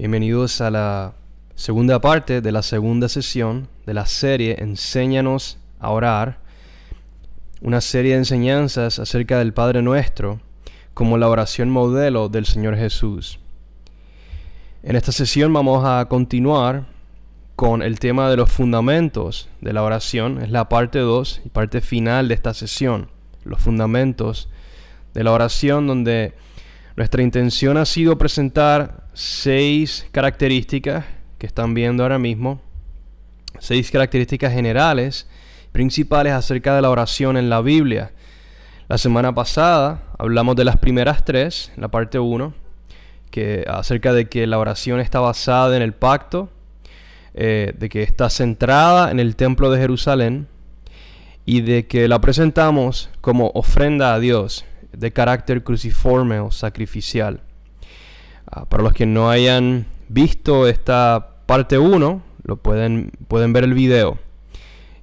Bienvenidos a la segunda parte de la segunda sesión de la serie Enséñanos a orar, una serie de enseñanzas acerca del Padre Nuestro como la oración modelo del Señor Jesús. En esta sesión vamos a continuar con el tema de los fundamentos de la oración. Es la parte 2 y parte final de esta sesión, los fundamentos de la oración, donde nuestra intención ha sido presentar 6 características que están viendo ahora mismo, 6 características generales, principales acerca de la oración en la Biblia. La semana pasada hablamos de las primeras 3, la parte 1, acerca de que la oración está basada en el pacto, de que está centrada en el templo de Jerusalén y de que la presentamos como ofrenda a Dios de carácter cruciforme o sacrificial. Para los que no hayan visto esta parte 1, pueden ver el video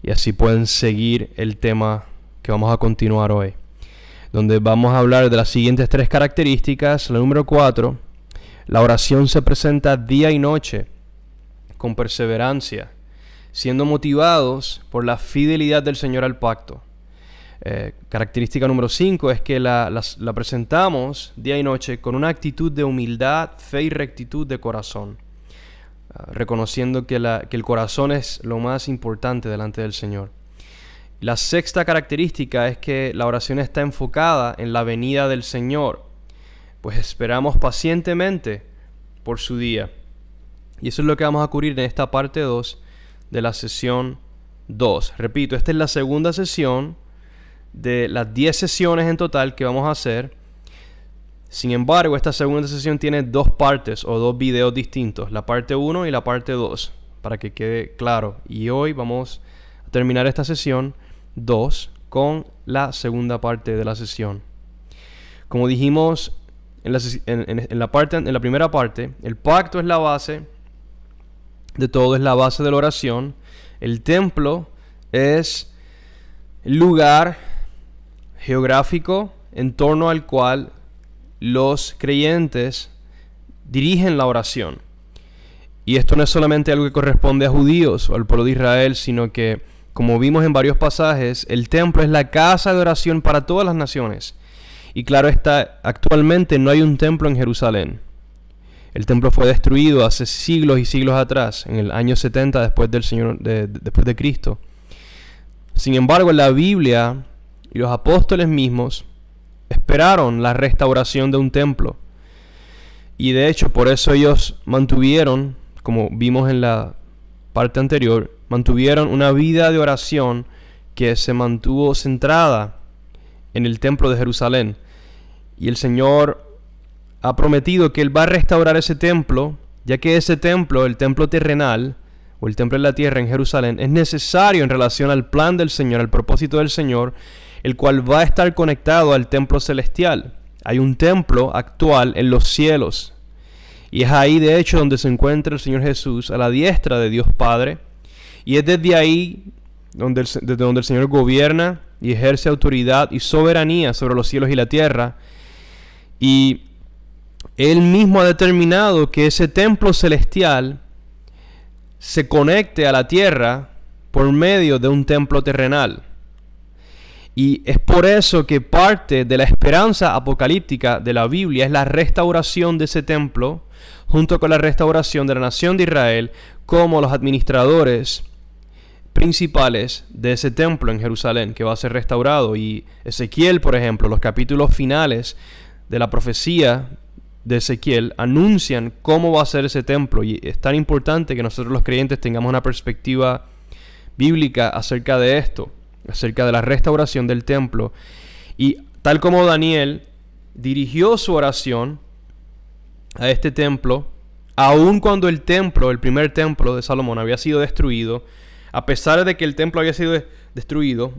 y así pueden seguir el tema que vamos a continuar hoy, donde vamos a hablar de las siguientes 3 características. La número 4, la oración se presenta día y noche con perseverancia, siendo motivados por la fidelidad del Señor al pacto. Característica número 5 es que la presentamos día y noche con una actitud de humildad, fe y rectitud de corazón, reconociendo que el corazón es lo más importante delante del Señor. La 6ª característica es que la oración está enfocada en la venida del Señor, pues esperamos pacientemente por su día. Y eso es lo que vamos a cubrir en esta parte 2 de la sesión 2. Repito, esta es la segunda sesión de las 10 sesiones en total que vamos a hacer. Sin embargo, esta segunda sesión tiene 2 partes o 2 videos distintos, la parte 1 y la parte 2, para que quede claro. Y hoy vamos a terminar esta sesión 2 con la segunda parte de la sesión. Como dijimos en la primera parte, el pacto es la base de todo, es la base de la oración. El templo es el lugar geográfico en torno al cual los creyentes dirigen la oración. Y esto no es solamente algo que corresponde a judíos o al pueblo de Israel, sino que, como vimos en varios pasajes, el templo es la casa de oración para todas las naciones. Y claro está, actualmente no hay un templo en Jerusalén. El templo fue destruido hace siglos y siglos atrás, en el año 70 después de Cristo. Sin embargo, la Biblia y los apóstoles mismos esperaron la restauración de un templo. Y de hecho, por eso ellos mantuvieron, como vimos en la parte anterior, mantuvieron una vida de oración que se mantuvo centrada en el templo de Jerusalén. Y el Señor ha prometido que Él va a restaurar ese templo, ya que ese templo, el templo terrenal, o el templo en la tierra en Jerusalén, es necesario en relación al plan del Señor, al propósito del Señor, el cual va a estar conectado al templo celestial. Hay un templo actual en los cielos, y es ahí de hecho donde se encuentra el Señor Jesús, a la diestra de Dios Padre, y es desde ahí desde donde el Señor gobierna y ejerce autoridad y soberanía sobre los cielos y la tierra, y Él mismo ha determinado que ese templo celestial se conecte a la tierra por medio de un templo terrenal. Y es por eso que parte de la esperanza apocalíptica de la Biblia es la restauración de ese templo, junto con la restauración de la nación de Israel como los administradores principales de ese templo en Jerusalén que va a ser restaurado. Y Ezequiel, por ejemplo, los capítulos finales de la profecía de Ezequiel anuncian cómo va a ser ese templo, y es tan importante que nosotros los creyentes tengamos una perspectiva bíblica acerca de esto, acerca de la restauración del templo. Y tal como Daniel dirigió su oración a este templo, aun cuando el primer templo de Salomón había sido destruido, a pesar de que el templo había sido destruido,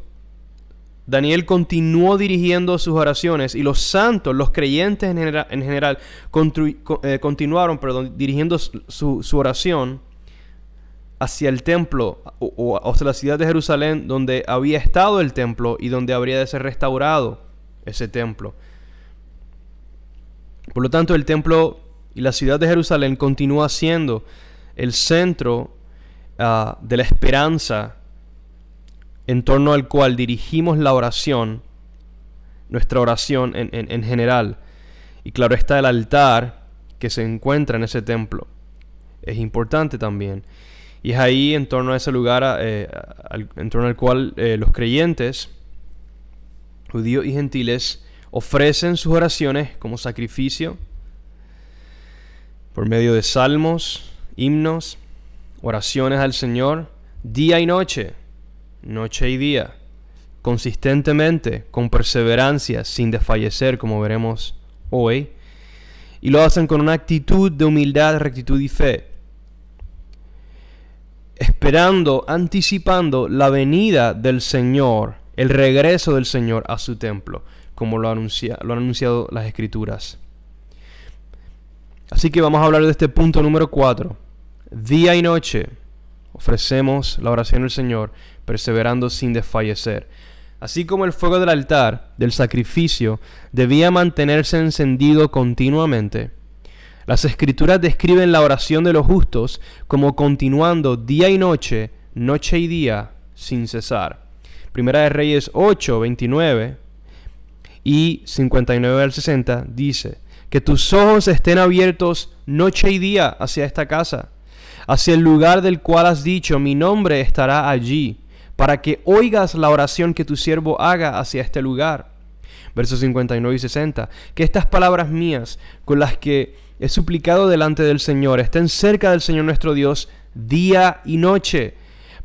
Daniel continuó dirigiendo sus oraciones, y los santos, los creyentes en general continuaron dirigiendo su oración hacia el templo o hacia la ciudad de Jerusalén, donde había estado el templo y donde habría de ser restaurado ese templo. Por lo tanto, el templo Y la ciudad de Jerusalén continúa siendo el centro de la esperanza en torno al cual dirigimos la oración, nuestra oración en general. Y claro está el altar que se encuentra en ese templo. Es importante también. Y es ahí, en torno a ese lugar, en torno al cual los creyentes, judíos y gentiles, ofrecen sus oraciones como sacrificio por medio de salmos, himnos, oraciones al Señor, día y noche, noche y día, consistentemente, con perseverancia, sin desfallecer, como veremos hoy. Y lo hacen con una actitud de humildad, rectitud y fe, esperando, anticipando la venida del Señor, el regreso del Señor a su templo, como lo han anunciado las Escrituras. Así que vamos a hablar de este punto número 4. Día y noche ofrecemos la oración al Señor, perseverando sin desfallecer. Así como el fuego del altar, del sacrificio, debía mantenerse encendido continuamente, las Escrituras describen la oración de los justos como continuando día y noche, noche y día, sin cesar. Primera de Reyes 8, 29 y 59 al 60 dice: que tus ojos estén abiertos noche y día hacia esta casa, hacia el lugar del cual has dicho, mi nombre estará allí, para que oigas la oración que tu siervo haga hacia este lugar. Versos 59 y 60. Que estas palabras mías, con las que he suplicado delante del Señor, estén cerca del Señor nuestro Dios día y noche,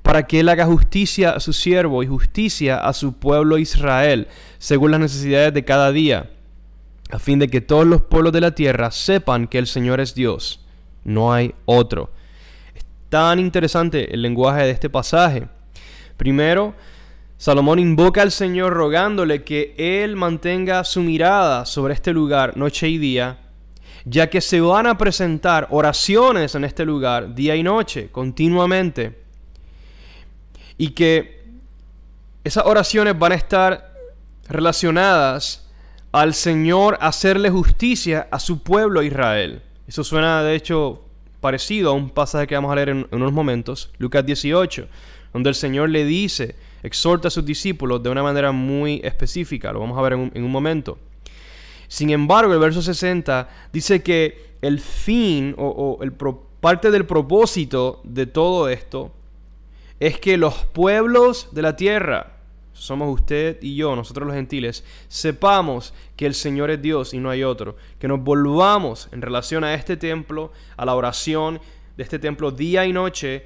para que Él haga justicia a su siervo y justicia a su pueblo Israel, según las necesidades de cada día, a fin de que todos los pueblos de la tierra sepan que el Señor es Dios, no hay otro. Es tan interesante el lenguaje de este pasaje. Primero, Salomón invoca al Señor rogándole que Él mantenga su mirada sobre este lugar noche y día, ya que se van a presentar oraciones en este lugar día y noche, continuamente, y que esas oraciones van a estar relacionadas al Señor hacerle justicia a su pueblo Israel. Eso suena de hecho parecido a un pasaje que vamos a leer en unos momentos, Lucas 18, donde el Señor le dice, exhorta a sus discípulos de una manera muy específica. Lo vamos a ver en un momento. Sin embargo, el verso 60 dice que el fin parte del propósito de todo esto es que los pueblos de la tierra, somos usted y yo, nosotros los gentiles, sepamos que el Señor es Dios y no hay otro. Que nos volvamos en relación a este templo, a la oración de este templo día y noche,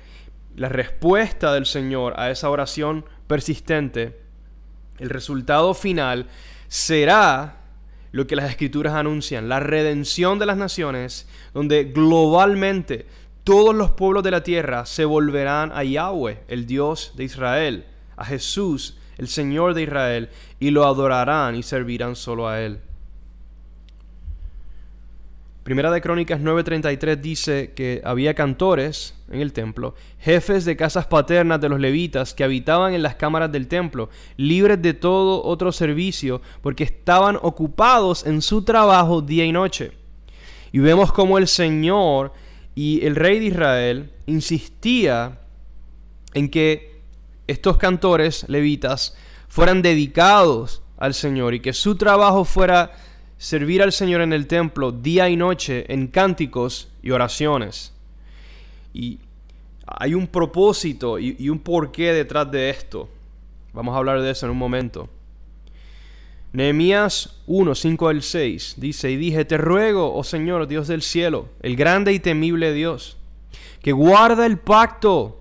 la respuesta del Señor a esa oración persistente, el resultado final será lo que las Escrituras anuncian, la redención de las naciones, donde globalmente todos los pueblos de la tierra se volverán a Yahweh, el Dios de Israel, a Jesús, el Señor de Israel, y lo adorarán y servirán solo a Él. Primera de Crónicas 9:33 dice que había cantores en el templo, jefes de casas paternas de los levitas que habitaban en las cámaras del templo, libres de todo otro servicio, porque estaban ocupados en su trabajo día y noche. Y vemos cómo el Señor y el rey de Israel insistía en que estos cantores levitas fueran dedicados al Señor y que su trabajo fuera servir al Señor en el templo día y noche en cánticos y oraciones. Y hay un propósito y un porqué detrás de esto. Vamos a hablar de eso en un momento. Nehemías 1, 5 al 6 dice: y dije, te ruego, oh Señor, Dios del cielo, el grande y temible Dios, que guarda el pacto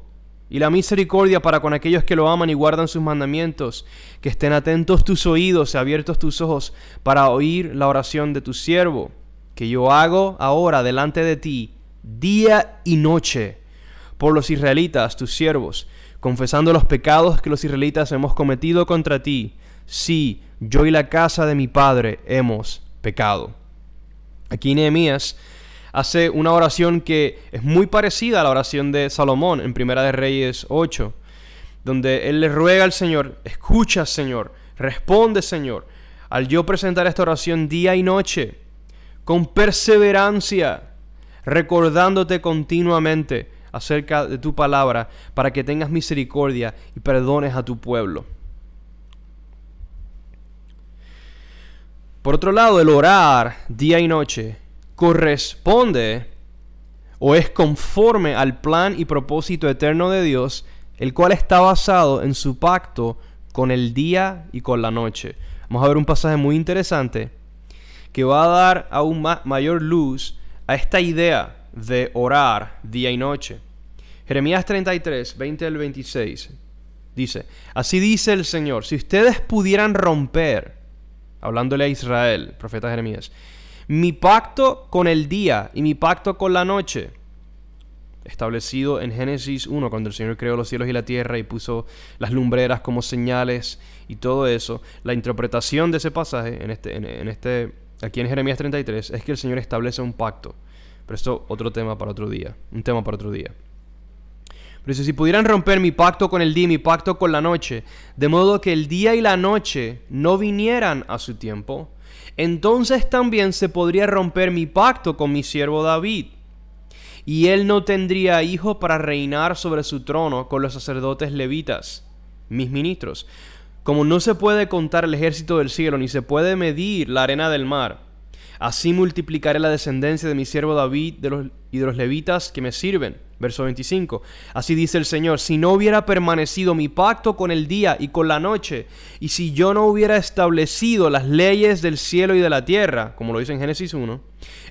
y la misericordia para con aquellos que lo aman y guardan sus mandamientos, que estén atentos tus oídos y abiertos tus ojos para oír la oración de tu siervo, que yo hago ahora delante de ti, día y noche, por los israelitas, tus siervos, confesando los pecados que los israelitas hemos cometido contra ti. Sí, yo y la casa de mi padre hemos pecado. Aquí Nehemías hace una oración que es muy parecida a la oración de Salomón en Primera de Reyes 8, donde él le ruega al Señor: escucha, Señor, responde, Señor, al yo presentar esta oración día y noche, con perseverancia, recordándote continuamente acerca de tu palabra, para que tengas misericordia y perdones a tu pueblo. Por otro lado, el orar día y noche corresponde o es conforme al plan y propósito eterno de Dios, el cual está basado en su pacto con el día y con la noche. Vamos a ver un pasaje muy interesante que va a dar aún mayor luz a esta idea de orar día y noche. Jeremías 33, 20 al 26 dice: así dice el Señor, si ustedes pudieran romper, hablándole a Israel, profeta Jeremías, mi pacto con el día y mi pacto con la noche, establecido en Génesis 1, cuando el Señor creó los cielos y la tierra y puso las lumbreras como señales y todo eso. La interpretación de ese pasaje aquí en Jeremías 33 es que el Señor establece un pacto. Pero esto otro tema para otro día, un tema para otro día. Pero dice: si pudieran romper mi pacto con el día y mi pacto con la noche, de modo que el día y la noche no vinieran a su tiempo, entonces también se podría romper mi pacto con mi siervo David, y él no tendría hijo para reinar sobre su trono con los sacerdotes levitas, mis ministros. Como no se puede contar el ejército del cielo, ni se puede medir la arena del mar, así multiplicaré la descendencia de mi siervo David y de los levitas que me sirven. Verso 25. Así dice el Señor: si no hubiera permanecido mi pacto con el día y con la noche, y si yo no hubiera establecido las leyes del cielo y de la tierra, como lo dice en Génesis 1,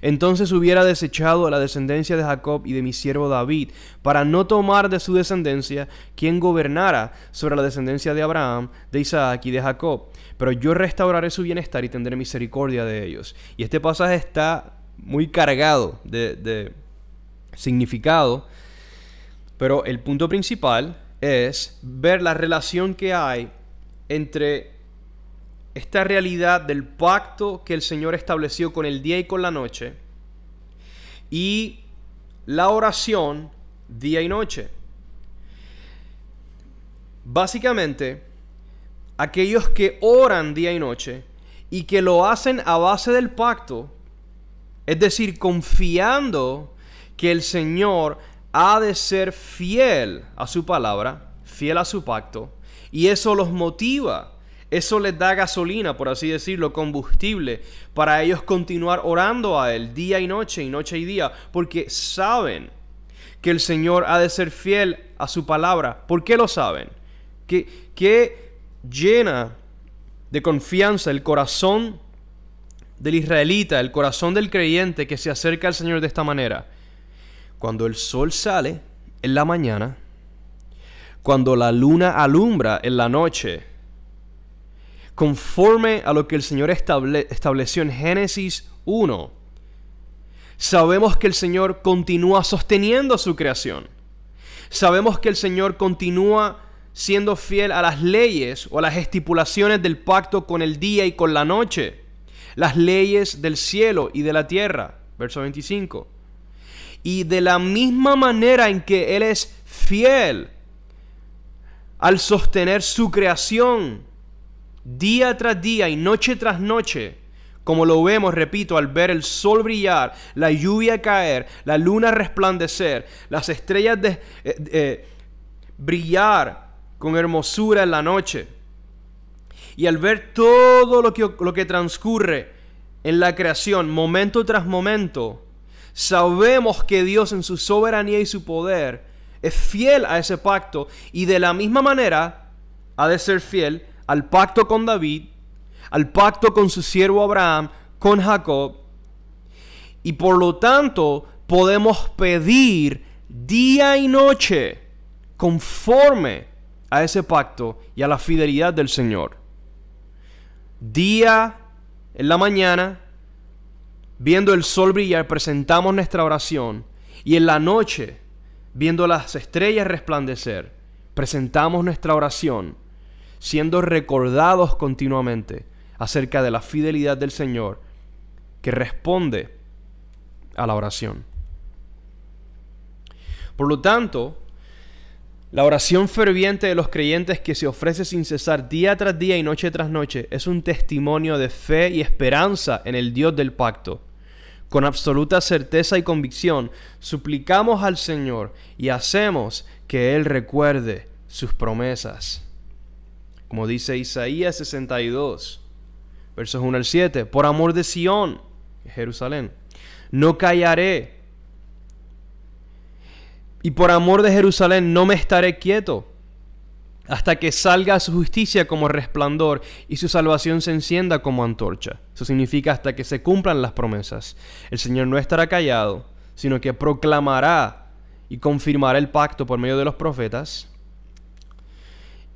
entonces hubiera desechado la descendencia de Jacob y de mi siervo David, para no tomar de su descendencia quien gobernara sobre la descendencia de Abraham, de Isaac y de Jacob. Pero yo restauraré su bienestar y tendré misericordia de ellos. Y este pasaje está muy cargado de significado, pero el punto principal es ver la relación que hay entre esta realidad del pacto que el Señor estableció con el día y con la noche y la oración día y noche. Básicamente, aquellos que oran día y noche y que lo hacen a base del pacto, es decir, confiando que el Señor ha de ser fiel a su palabra, fiel a su pacto, y eso los motiva, eso les da gasolina, por así decirlo, combustible, para ellos continuar orando a Él día y noche y día, porque saben que el Señor ha de ser fiel a su palabra. ¿Por qué lo saben? Que llena de confianza el corazón del israelita, el corazón del creyente que se acerca al Señor de esta manera. Cuando el sol sale en la mañana, cuando la luna alumbra en la noche, conforme a lo que el Señor estableció en Génesis 1, sabemos que el Señor continúa sosteniendo su creación. Sabemos que el Señor continúa siendo fiel a las leyes o a las estipulaciones del pacto con el día y con la noche, las leyes del cielo y de la tierra. Verso 25. Y de la misma manera en que Él es fiel al sostener su creación día tras día y noche tras noche, como lo vemos, repito, al ver el sol brillar, la lluvia caer, la luna resplandecer, las estrellas brillar con hermosura en la noche, y al ver todo lo que transcurre en la creación, momento tras momento, sabemos que Dios en su soberanía y su poder es fiel a ese pacto, y de la misma manera ha de ser fiel al pacto con David, al pacto con su siervo Abraham, con Jacob, y por lo tanto podemos pedir día y noche conforme a ese pacto y a la fidelidad del Señor. Día en la mañana, viendo el sol brillar, presentamos nuestra oración, y en la noche, viendo las estrellas resplandecer, presentamos nuestra oración, siendo recordados continuamente acerca de la fidelidad del Señor que responde a la oración. Por lo tanto, la oración ferviente de los creyentes que se ofrece sin cesar día tras día y noche tras noche es un testimonio de fe y esperanza en el Dios del pacto, con absoluta certeza y convicción, suplicamos al Señor y hacemos que Él recuerde sus promesas. Como dice Isaías 62, versos 1 al 7, por amor de Sión, Jerusalén, no callaré, y por amor de Jerusalén no me estaré quieto, hasta que salga su justicia como resplandor y su salvación se encienda como antorcha. Eso significa hasta que se cumplan las promesas. El Señor no estará callado, sino que proclamará y confirmará el pacto por medio de los profetas,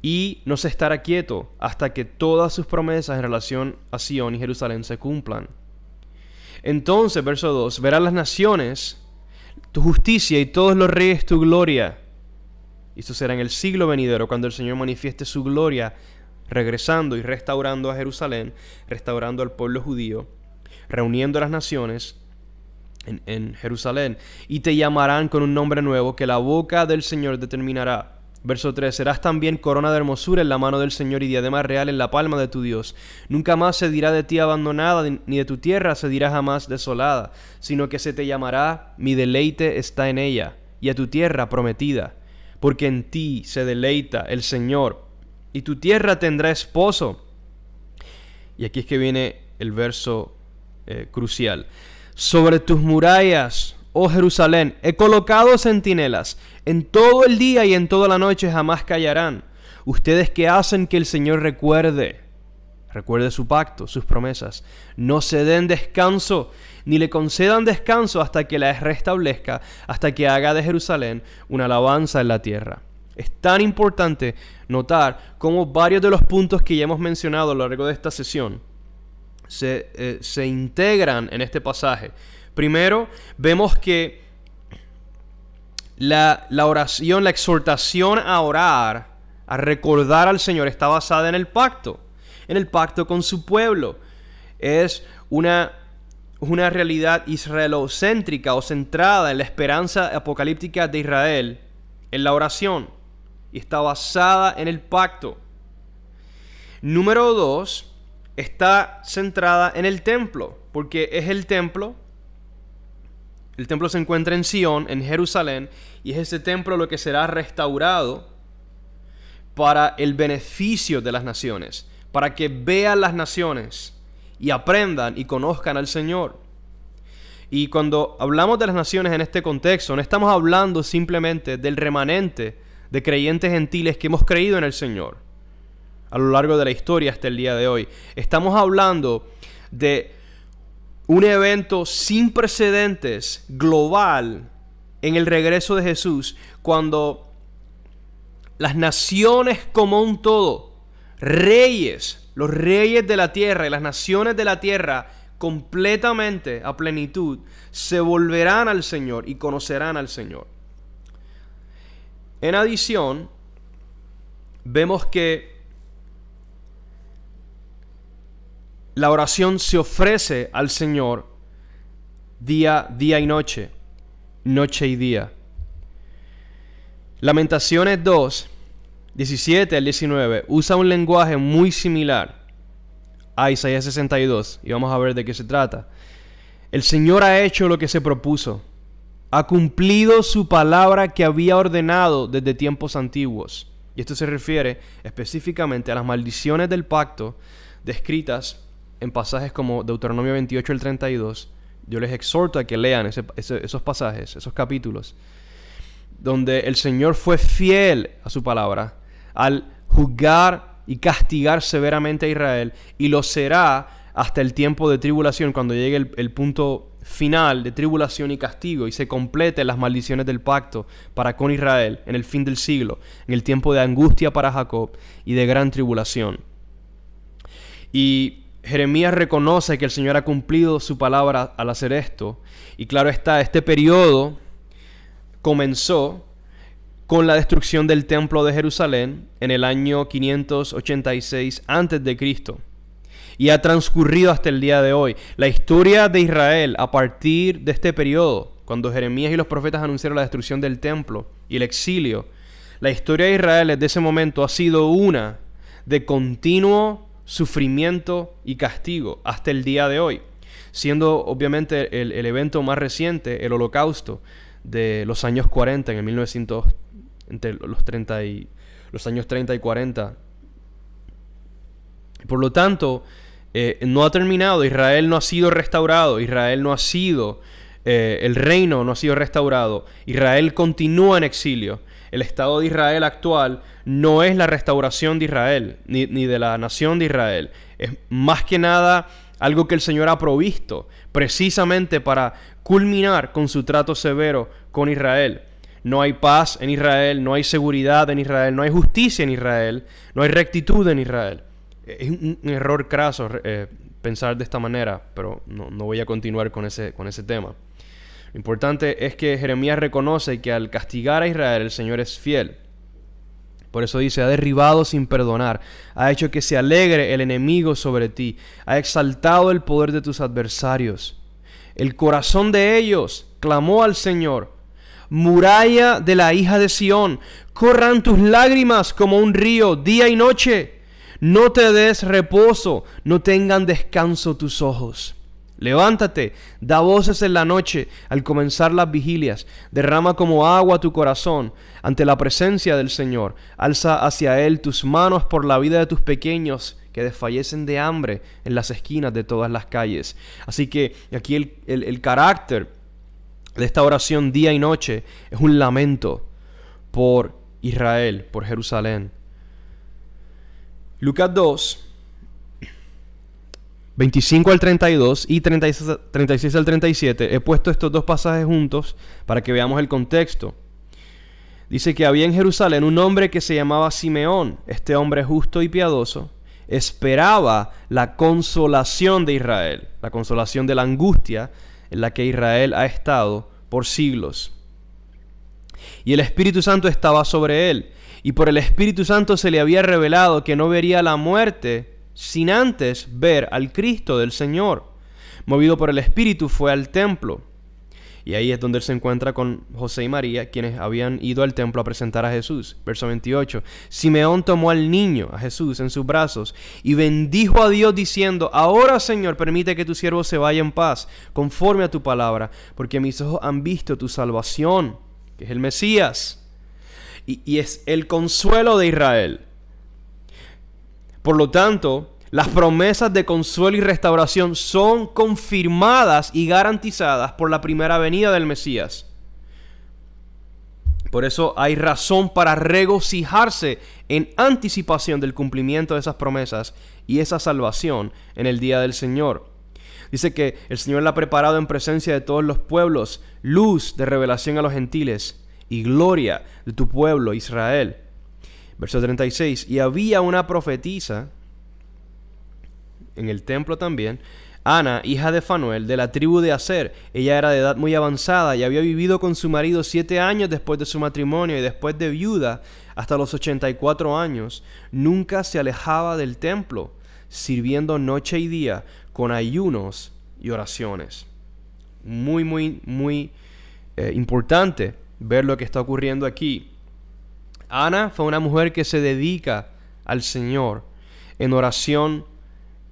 y no se estará quieto hasta que todas sus promesas en relación a Sion y Jerusalén se cumplan. Entonces, verso 2, verán las naciones tu justicia y todos los reyes tu gloria. Y esto será en el siglo venidero, cuando el Señor manifieste su gloria, regresando y restaurando a Jerusalén, restaurando al pueblo judío, reuniendo a las naciones en Jerusalén. Y te llamarán con un nombre nuevo que la boca del Señor determinará. Verso 3, serás también corona de hermosura en la mano del Señor y diadema real en la palma de tu Dios. Nunca más se dirá de ti abandonada, ni de tu tierra se dirá jamás desolada, sino que se te llamará, mi deleite está en ella, y a tu tierra prometida, porque en ti se deleita el Señor, y tu tierra tendrá esposo. Y aquí es que viene el verso crucial. Sobre tus murallas, oh Jerusalén, he colocado centinelas. En todo el día y en toda la noche jamás callarán. Ustedes que hacen que el Señor recuerde su pacto, sus promesas. No se den descanso, ni le concedan descanso hasta que la restablezca, hasta que haga de Jerusalén una alabanza en la tierra. Es tan importante notar cómo varios de los puntos que ya hemos mencionado a lo largo de esta sesión se integran en este pasaje. Primero, vemos que la oración, la exhortación a orar, a recordar al Señor, está basada en el pacto con su pueblo. Es una realidad israelocéntrica o centrada en la esperanza apocalíptica de Israel, en la oración, y está basada en el pacto. Número 2, está centrada en el templo, porque es el templo. El templo se encuentra en Sion, en Jerusalén, y es ese templo lo que será restaurado para el beneficio de las naciones, para que vean las naciones y aprendan y conozcan al Señor. Y cuando hablamos de las naciones en este contexto, no estamos hablando simplemente del remanente de creyentes gentiles que hemos creído en el Señor a lo largo de la historia hasta el día de hoy. Estamos hablando de un evento sin precedentes, global, en el regreso de Jesús, cuando las naciones como un todo, los reyes de la tierra y las naciones de la tierra, completamente a plenitud, se volverán al Señor y conocerán al Señor. En adición, vemos que la oración se ofrece al Señor día y noche, noche y día. Lamentaciones 2, 17 al 19, usa un lenguaje muy similar a Isaías 62, y vamos a ver de qué se trata. El Señor ha hecho lo que se propuso, ha cumplido su palabra que había ordenado desde tiempos antiguos. Y esto se refiere específicamente a las maldiciones del pacto descritas en pasajes como Deuteronomio 28 al 32. Yo les exhorto a que lean esos pasajes, esos capítulos, donde el Señor fue fiel a su palabra al juzgar y castigar severamente a Israel, y lo será hasta el tiempo de tribulación, cuando llegue el punto final de tribulación y castigo y se completen las maldiciones del pacto para con Israel en el fin del siglo, en el tiempo de angustia para Jacob y de gran tribulación. Y Jeremías reconoce que el Señor ha cumplido su palabra al hacer esto. Y claro está, este periodo comenzó con la destrucción del templo de Jerusalén en el año 586 a.C. y ha transcurrido hasta el día de hoy. La historia de Israel a partir de este periodo, cuando Jeremías y los profetas anunciaron la destrucción del templo y el exilio, la historia de Israel desde ese momento ha sido una de continuo sufrimiento y castigo hasta el día de hoy. siendo obviamente el evento más reciente, el Holocausto de los años 40, en el 1900, entre los años 30 y 40. Por lo tanto, no ha terminado, Israel no ha sido restaurado, Israel no ha sido, el reino no ha sido restaurado, Israel continúa en exilio. El Estado de Israel actual no es la restauración de Israel, ni de la nación de Israel. Es más que nada algo que el Señor ha provisto, precisamente para culminar con su trato severo con Israel. No hay paz en Israel, no hay seguridad en Israel, no hay justicia en Israel, no hay rectitud en Israel. Es un error craso pensar de esta manera, pero no voy a continuar con ese tema. Lo importante es que Jeremías reconoce que al castigar a Israel, el Señor es fiel. Por eso dice, ha derribado sin perdonar, ha hecho que se alegre el enemigo sobre ti, ha exaltado el poder de tus adversarios. El corazón de ellos clamó al Señor. Muralla de la hija de Sión, corran tus lágrimas como un río día y noche. No te des reposo, no tengan descanso tus ojos. Levántate, da voces en la noche al comenzar las vigilias, derrama como agua tu corazón ante la presencia del Señor. Alza hacia Él tus manos por la vida de tus pequeños que desfallecen de hambre en las esquinas de todas las calles. Así que aquí el carácter de esta oración día y noche es un lamento por Israel, por Jerusalén. Lucas 2, 25 al 32 y 36 al 37, he puesto estos dos pasajes juntos para que veamos el contexto. Dice que había en Jerusalén un hombre que se llamaba Simeón. Este hombre justo y piadoso esperaba la consolación de Israel, la consolación de la angustia en la que Israel ha estado por siglos. Y el Espíritu Santo estaba sobre él, y por el Espíritu Santo se le había revelado que no vería la muerte sin antes ver al Cristo del Señor. Movido por el Espíritu fue al templo. Y ahí es donde él se encuentra con José y María, quienes habían ido al templo a presentar a Jesús. Verso 28. Simeón tomó al niño, a Jesús, en sus brazos y bendijo a Dios diciendo: Ahora, Señor, permite que tu siervo se vaya en paz, conforme a tu palabra, porque mis ojos han visto tu salvación, que es el Mesías, y es el consuelo de Israel. Por lo tanto, las promesas de consuelo y restauración son confirmadas y garantizadas por la primera venida del Mesías. Por eso hay razón para regocijarse en anticipación del cumplimiento de esas promesas y esa salvación en el día del Señor. Dice que el Señor la ha preparado en presencia de todos los pueblos, luz de revelación a los gentiles y gloria de tu pueblo Israel. Verso 36. Y había una profetisa en el templo también, Ana, hija de Fanuel, de la tribu de Aser. Ella era de edad muy avanzada y había vivido con su marido 7 años después de su matrimonio, y después de viuda hasta los 84 años. Nunca se alejaba del templo, sirviendo noche y día con ayunos y oraciones. Muy importante ver lo que está ocurriendo aquí. Ana fue una mujer que se dedica al Señor en oración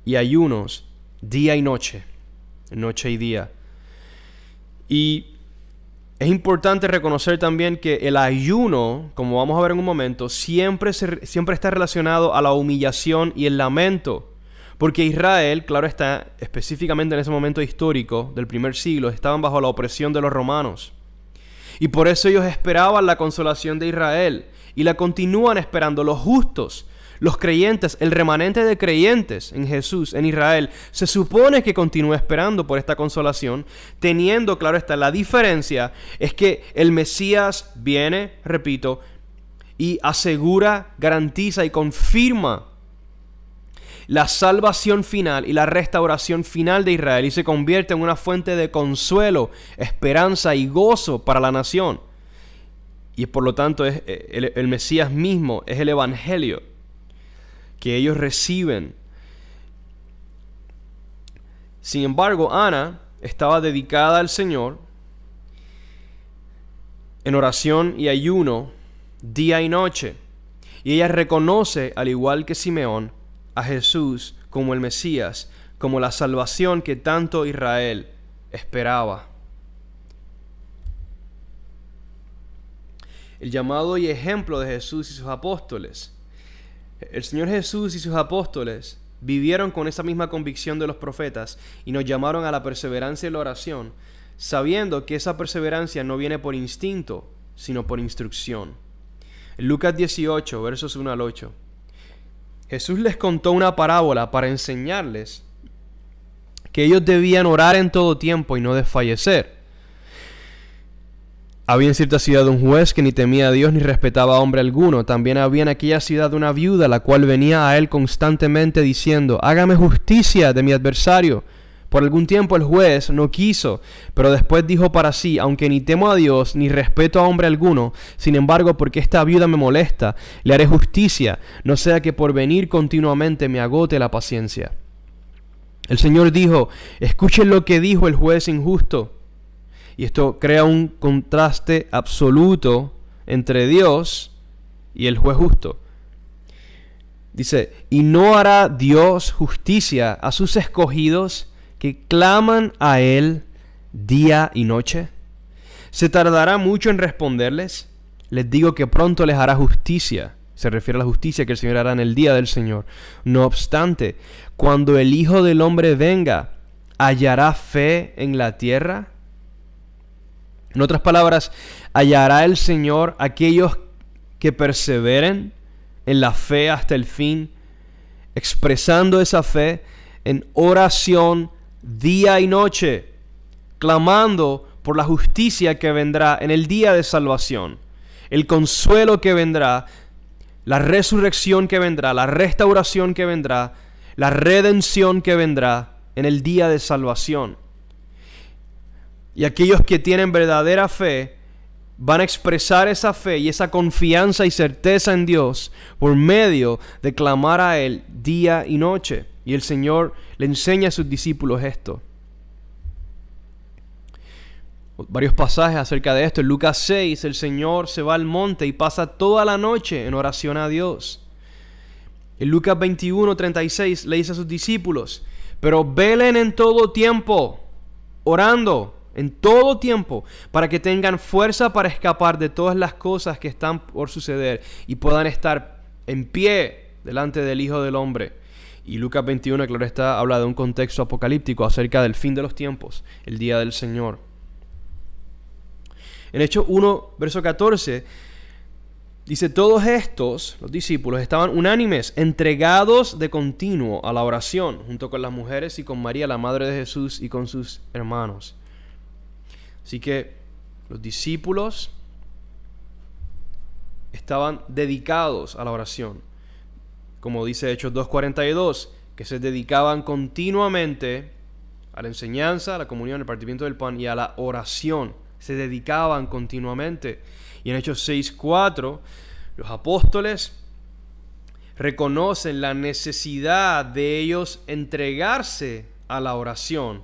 y ayunos día y noche, noche y día. Y es importante reconocer también que el ayuno, como vamos a ver en un momento, siempre está relacionado a la humillación y el lamento. Porque Israel, claro está, específicamente en ese momento histórico del primer siglo, estaban bajo la opresión de los romanos. Y por eso ellos esperaban la consolación de Israel. Y la continúan esperando los justos. Los creyentes, el remanente de creyentes en Jesús, en Israel, se supone que continúa esperando por esta consolación, teniendo, claro está, la diferencia es que el Mesías viene, repito, y asegura, garantiza y confirma la salvación final y la restauración final de Israel, y se convierte en una fuente de consuelo, esperanza y gozo para la nación. Y por lo tanto el Mesías mismo es el Evangelio que ellos reciben. Sin embargo, Ana estaba dedicada al Señor en oración y ayuno día y noche. Y ella reconoce, al igual que Simeón, a Jesús como el Mesías, como la salvación que tanto Israel esperaba. El llamado y ejemplo de Jesús y sus apóstoles. El Señor Jesús y sus apóstoles vivieron con esa misma convicción de los profetas y nos llamaron a la perseverancia y la oración, sabiendo que esa perseverancia no viene por instinto, sino por instrucción. En Lucas 18, versos 1 al 8, Jesús les contó una parábola para enseñarles que ellos debían orar en todo tiempo y no desfallecer. Había en cierta ciudad un juez que ni temía a Dios ni respetaba a hombre alguno. También había en aquella ciudad una viuda, la cual venía a él constantemente diciendo: hágame justicia de mi adversario. Por algún tiempo el juez no quiso, pero después dijo para sí: aunque ni temo a Dios ni respeto a hombre alguno, sin embargo, porque esta viuda me molesta, le haré justicia, no sea que por venir continuamente me agote la paciencia. El Señor dijo: escuchen lo que dijo el juez injusto. Y esto crea un contraste absoluto entre Dios y el juez justo. Dice: ¿y no hará Dios justicia a sus escogidos que claman a Él día y noche? ¿Se tardará mucho en responderles? Les digo que pronto les hará justicia. Se refiere a la justicia que el Señor hará en el día del Señor. No obstante, cuando el Hijo del Hombre venga, ¿hallará fe en la tierra? En otras palabras, ¿hallará el Señor aquellos que perseveren en la fe hasta el fin, expresando esa fe en oración día y noche, clamando por la justicia que vendrá en el día de salvación, el consuelo que vendrá, la resurrección que vendrá, la restauración que vendrá, la redención que vendrá en el día de salvación? Y aquellos que tienen verdadera fe van a expresar esa fe y esa confianza y certeza en Dios por medio de clamar a Él día y noche. Y el Señor le enseña a sus discípulos esto. Varios pasajes acerca de esto. En Lucas 6, el Señor se va al monte y pasa toda la noche en oración a Dios. En Lucas 21:36 le dice a sus discípulos: pero velen en todo tiempo, orando en todo tiempo, para que tengan fuerza para escapar de todas las cosas que están por suceder y puedan estar en pie delante del Hijo del Hombre. Y Lucas 21, claro está, habla de un contexto apocalíptico acerca del fin de los tiempos, el día del Señor. En Hechos 1, verso 14, dice: todos estos, los discípulos, estaban unánimes, entregados de continuo a la oración, junto con las mujeres y con María, la madre de Jesús, y con sus hermanos. Así que los discípulos estaban dedicados a la oración. Como dice Hechos 2:42, que se dedicaban continuamente a la enseñanza, a la comunión, al partimiento del pan y a la oración. Se dedicaban continuamente. Y en Hechos 6:4, los apóstoles reconocen la necesidad de ellos entregarse a la oración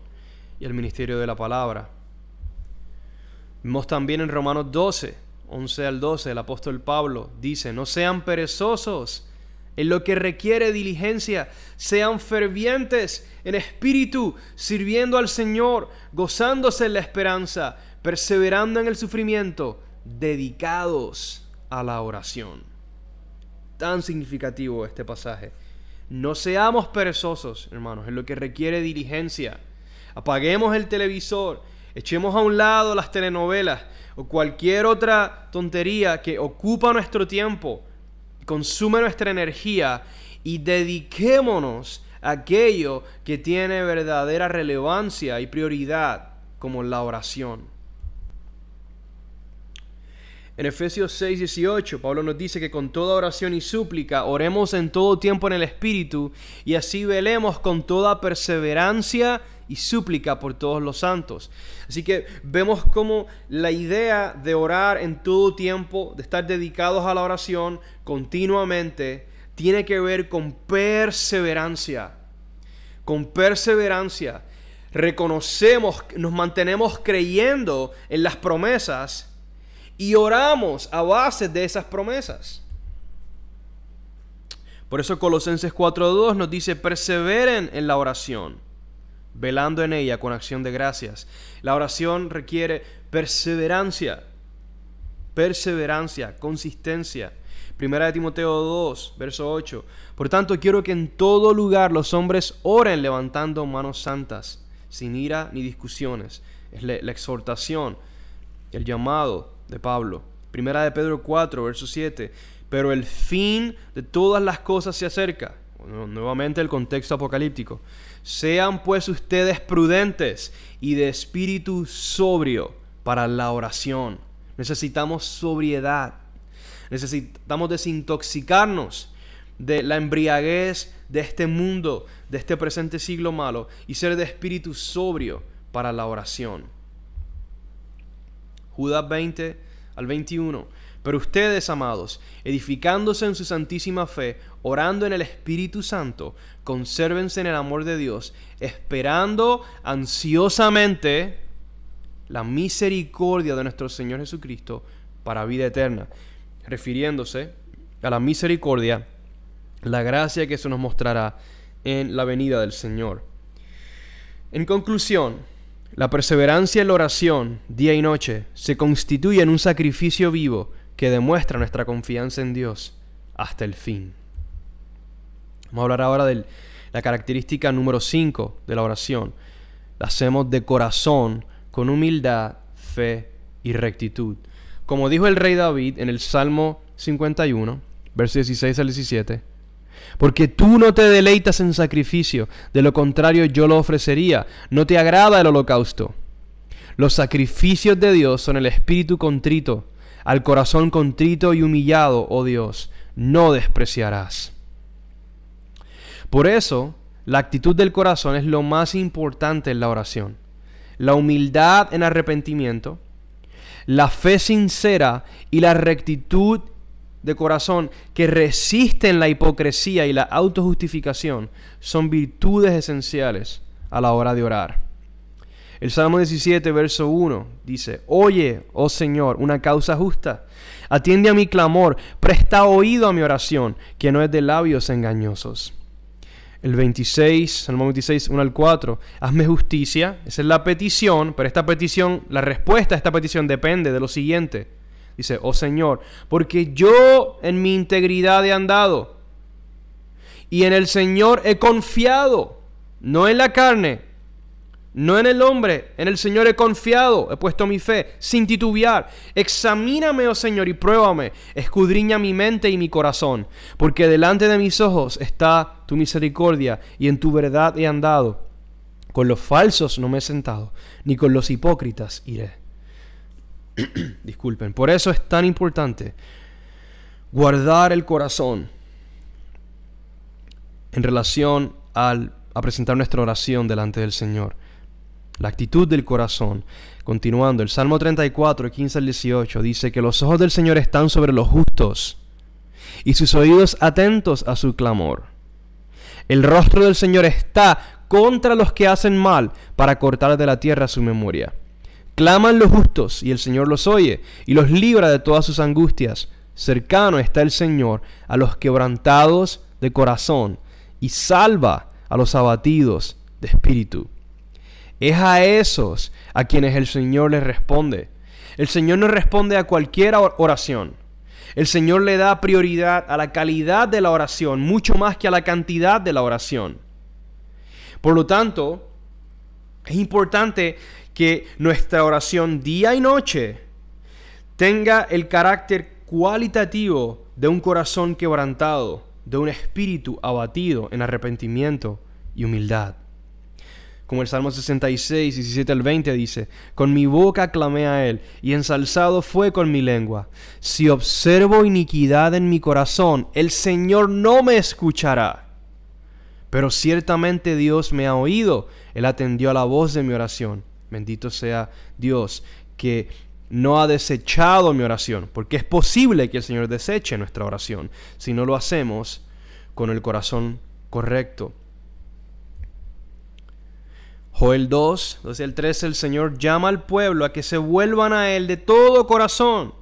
y al ministerio de la palabra. Vemos también en Romanos 12, 11 al 12, el apóstol Pablo dice: no sean perezosos en lo que requiere diligencia, sean fervientes en espíritu, sirviendo al Señor, gozándose en la esperanza, perseverando en el sufrimiento, dedicados a la oración. Tan significativo este pasaje. No seamos perezosos, hermanos, en lo que requiere diligencia. Apaguemos el televisor, echemos a un lado las telenovelas o cualquier otra tontería que ocupa nuestro tiempo, consume nuestra energía, y dediquémonos a aquello que tiene verdadera relevancia y prioridad, como la oración. En Efesios 6:18, Pablo nos dice que con toda oración y súplica oremos en todo tiempo en el Espíritu, y así velemos con toda perseverancia y súplica por todos los santos. Así que vemos cómo la idea de orar en todo tiempo, de estar dedicados a la oración continuamente, tiene que ver con perseverancia. Con perseverancia. Reconocemos, nos mantenemos creyendo en las promesas y oramos a base de esas promesas. Por eso Colosenses 4:2 nos dice: perseveren en la oración, velando en ella con acción de gracias. La oración requiere perseverancia, consistencia. Primera de Timoteo 2, verso 8. Por tanto, quiero que en todo lugar los hombres oren levantando manos santas, sin ira ni discusiones. Es la exhortación, el llamado de Pablo. Primera de Pedro 4, verso 7. Pero el fin de todas las cosas se acerca. Nuevamente el contexto apocalíptico. Sean pues ustedes prudentes y de espíritu sobrio para la oración. Necesitamos sobriedad. Necesitamos desintoxicarnos de la embriaguez de este mundo, de este presente siglo malo, y ser de espíritu sobrio para la oración. Judas 20 al 21. Pero ustedes, amados, edificándose en su santísima fe, orando en el Espíritu Santo, consérvense en el amor de Dios, esperando ansiosamente la misericordia de nuestro Señor Jesucristo para vida eterna. Refiriéndose a la misericordia, la gracia que se nos mostrará en la venida del Señor. En conclusión, la perseverancia en la oración, día y noche, se constituye en un sacrificio vivo que demuestra nuestra confianza en Dios hasta el fin. Vamos a hablar ahora de la característica número 5 de la oración. La hacemos de corazón, con humildad, fe y rectitud. Como dijo el rey David en el Salmo 51, versos 16 al 17, porque tú no te deleitas en sacrificio, de lo contrario yo lo ofrecería. No te agrada el holocausto. Los sacrificios de Dios son el espíritu contrito. Al corazón contrito y humillado, oh Dios, no despreciarás. Por eso, la actitud del corazón es lo más importante en la oración. La humildad en arrepentimiento, la fe sincera y la rectitud de corazón que resisten la hipocresía y la autojustificación son virtudes esenciales a la hora de orar. El Salmo 17, verso 1 dice: oye, oh Señor, una causa justa. Atiende a mi clamor, presta oído a mi oración, que no es de labios engañosos. El 26, Salmo 26, 1 al 4. Hazme justicia, esa es la petición, pero esta petición, la respuesta a esta petición depende de lo siguiente. Dice: oh Señor, porque yo en mi integridad he andado, y en el Señor he confiado, no en la carne, no en el hombre, en el Señor he confiado, he puesto mi fe, sin titubear. Examíname, oh Señor, y pruébame, escudriña mi mente y mi corazón, porque delante de mis ojos está tu misericordia, y en tu verdad he andado. Con los falsos no me he sentado, ni con los hipócritas iré. Disculpen. Por eso es tan importante guardar el corazón en relación a presentar nuestra oración delante del Señor. La actitud del corazón. Continuando, el Salmo 34, 15 al 18 dice que los ojos del Señor están sobre los justos y sus oídos atentos a su clamor. El rostro del Señor está contra los que hacen mal, para cortar de la tierra su memoria. Claman los justos y el Señor los oye y los libra de todas sus angustias. Cercano está el Señor a los quebrantados de corazón y salva a los abatidos de espíritu. Es a esos a quienes el Señor les responde. El Señor no responde a cualquier oración. El Señor le da prioridad a la calidad de la oración, mucho más que a la cantidad de la oración. Por lo tanto, es importante que nuestra oración día y noche tenga el carácter cualitativo de un corazón quebrantado, de un espíritu abatido en arrepentimiento y humildad. Como el Salmo 66, 17 al 20 dice: con mi boca clamé a Él, y ensalzado fue con mi lengua. Si observo iniquidad en mi corazón, el Señor no me escuchará. Pero ciertamente Dios me ha oído, Él atendió a la voz de mi oración. Bendito sea Dios, que no ha desechado mi oración, porque es posible que el Señor deseche nuestra oración si no lo hacemos con el corazón correcto. Joel 2, 12 al 13, el Señor llama al pueblo a que se vuelvan a Él de todo corazón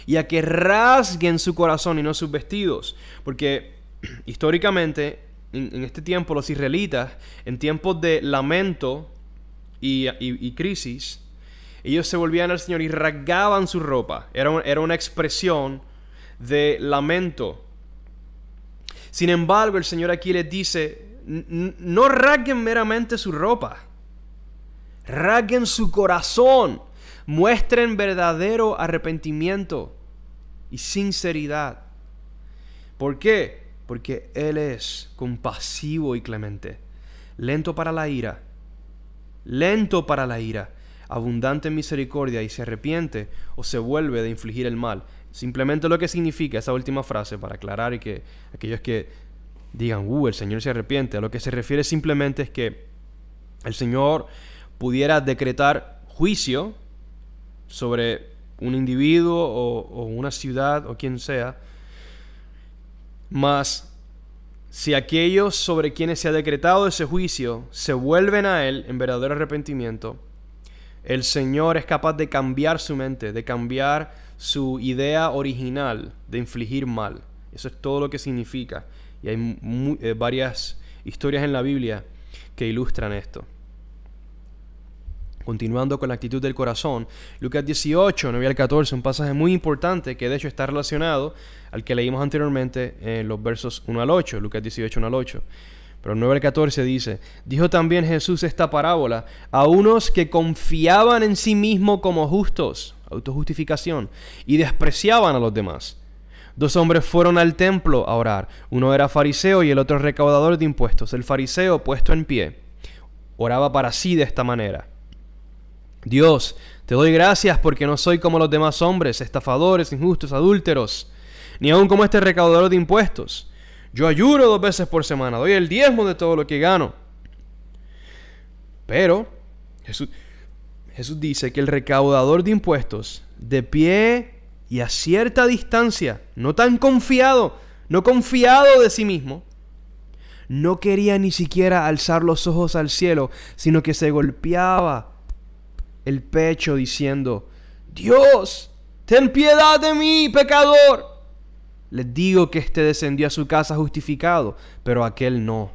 y a que rasguen su corazón y no sus vestidos, porque históricamente, en este tiempo, los israelitas, en tiempos de lamento y crisis, ellos se volvían al Señor y rasgaban su ropa. Era una expresión de lamento. Sin embargo, el Señor aquí les dice, no rasguen meramente su ropa, rasguen su corazón, muestren verdadero arrepentimiento y sinceridad. ¿Por qué? Porque Él es compasivo y clemente, lento para la ira, abundante en misericordia, y se arrepiente o se vuelve de infligir el mal. Simplemente lo que significa esa última frase, para aclarar y que aquellos que digan, el Señor se arrepiente, a lo que se refiere simplemente es que el Señor pudiera decretar juicio sobre un individuo o una ciudad o quien sea, mas si aquellos sobre quienes se ha decretado ese juicio se vuelven a Él en verdadero arrepentimiento, el Señor es capaz de cambiar su mente, de cambiar su idea original de infligir mal. Eso es todo lo que significa. Y hay varias historias en la Biblia que ilustran esto. Continuando con la actitud del corazón, Lucas 18, 9 al 14, un pasaje muy importante que de hecho está relacionado al que leímos anteriormente en los versos 1 al 8, Lucas 18, 1 al 8. Pero el 9 al 14 dice, dijo también Jesús esta parábola a unos que confiaban en sí mismos como justos, autojustificación, y despreciaban a los demás. 2 hombres fueron al templo a orar, uno era fariseo y el otro recaudador de impuestos. El fariseo, puesto en pie, oraba para sí de esta manera: Dios, te doy gracias porque no soy como los demás hombres, estafadores, injustos, adúlteros, ni aun como este recaudador de impuestos. Yo ayuno 2 veces por semana, doy el diezmo de todo lo que gano. Pero Jesús dice que el recaudador de impuestos, de pie y a cierta distancia, no confiado de sí mismo, no quería ni siquiera alzar los ojos al cielo, sino que se golpeaba el pecho diciendo: Dios, ten piedad de mí, pecador. Les digo que éste descendió a su casa justificado, pero aquel no.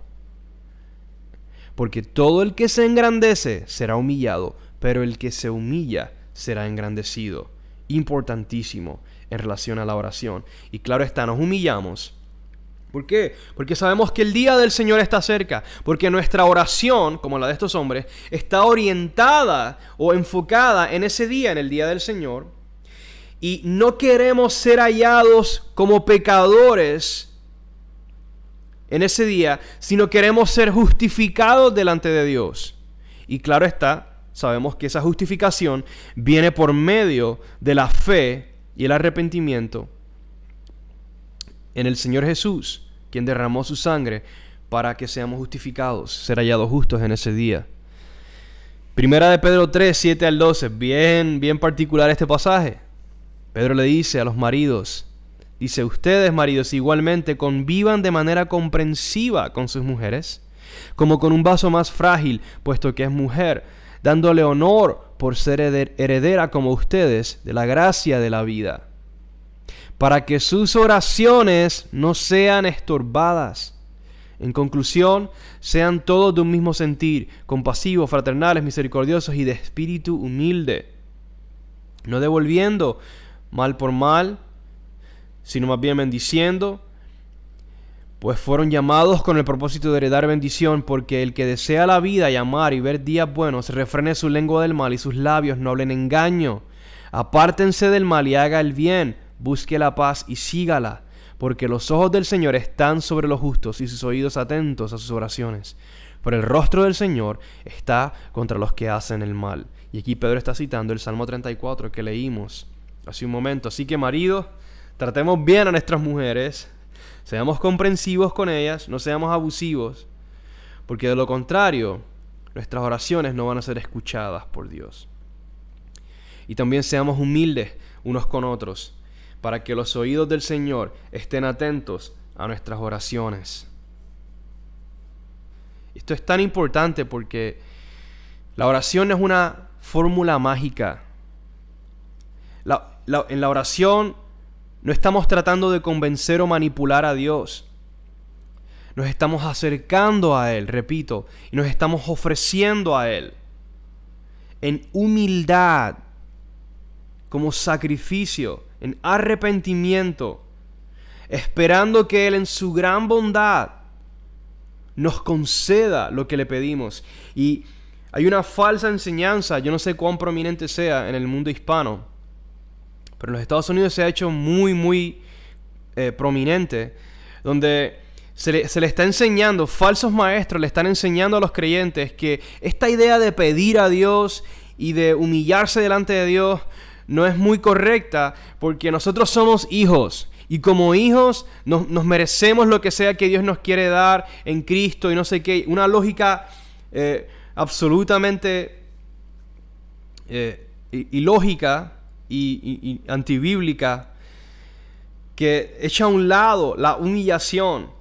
Porque todo el que se engrandece será humillado, pero el que se humilla será engrandecido. Importantísimo en relación a la oración. Y claro está, nos humillamos. ¿Por qué? Porque sabemos que el día del Señor está cerca. Porque nuestra oración, como la de estos hombres, está orientada o enfocada en ese día, en el día del Señor. Y no queremos ser hallados como pecadores en ese día, sino queremos ser justificados delante de Dios. Y claro está, sabemos que esa justificación viene por medio de la fe y el arrepentimiento en el Señor Jesús, quien derramó su sangre para que seamos justificados, ser hallados justos en ese día. Primera de Pedro 3, 7 al 12, bien particular este pasaje. Pedro le dice a los maridos, dice: ustedes, maridos, igualmente convivan de manera comprensiva con sus mujeres, como con un vaso más frágil, puesto que es mujer, dándole honor por ser heredera como ustedes de la gracia de la vida, para que sus oraciones no sean estorbadas. En conclusión, sean todos de un mismo sentir, compasivos, fraternales, misericordiosos y de espíritu humilde, no devolviendo mal por mal, sino más bien bendiciendo, pues fueron llamados con el propósito de heredar bendición, porque el que desea la vida y amar y ver días buenos, refrene su lengua del mal y sus labios no hablen engaño. Apártense del mal y haga el bien, busque la paz y sígala, porque los ojos del Señor están sobre los justos y sus oídos atentos a sus oraciones. Pero el rostro del Señor está contra los que hacen el mal. Y aquí Pedro está citando el Salmo 34 que leímos hace un momento. Así que, maridos, tratemos bien a nuestras mujeres, seamos comprensivos con ellas, no seamos abusivos, porque de lo contrario, nuestras oraciones no van a ser escuchadas por Dios. Y también seamos humildes unos con otros, para que los oídos del Señor estén atentos a nuestras oraciones. Esto es tan importante porque la oración no es una fórmula mágica. En la oración no estamos tratando de convencer o manipular a Dios. nos estamos acercando a Él, repito, y nos estamos ofreciendo a Él en humildad, como sacrificio, en arrepentimiento, esperando que Él en su gran bondad nos conceda lo que le pedimos. Y hay una falsa enseñanza, yo no sé cuán prominente sea en el mundo hispano, pero en los Estados Unidos se ha hecho muy prominente, donde se le está enseñando, falsos maestros le están enseñando a los creyentes que esta idea de pedir a Dios y de humillarse delante de Dios no es muy correcta, porque nosotros somos hijos y como hijos nos merecemos lo que sea que Dios nos quiere dar en Cristo y no sé qué. Una lógica absolutamente ilógica y antibíblica, que echa a un lado la humillación,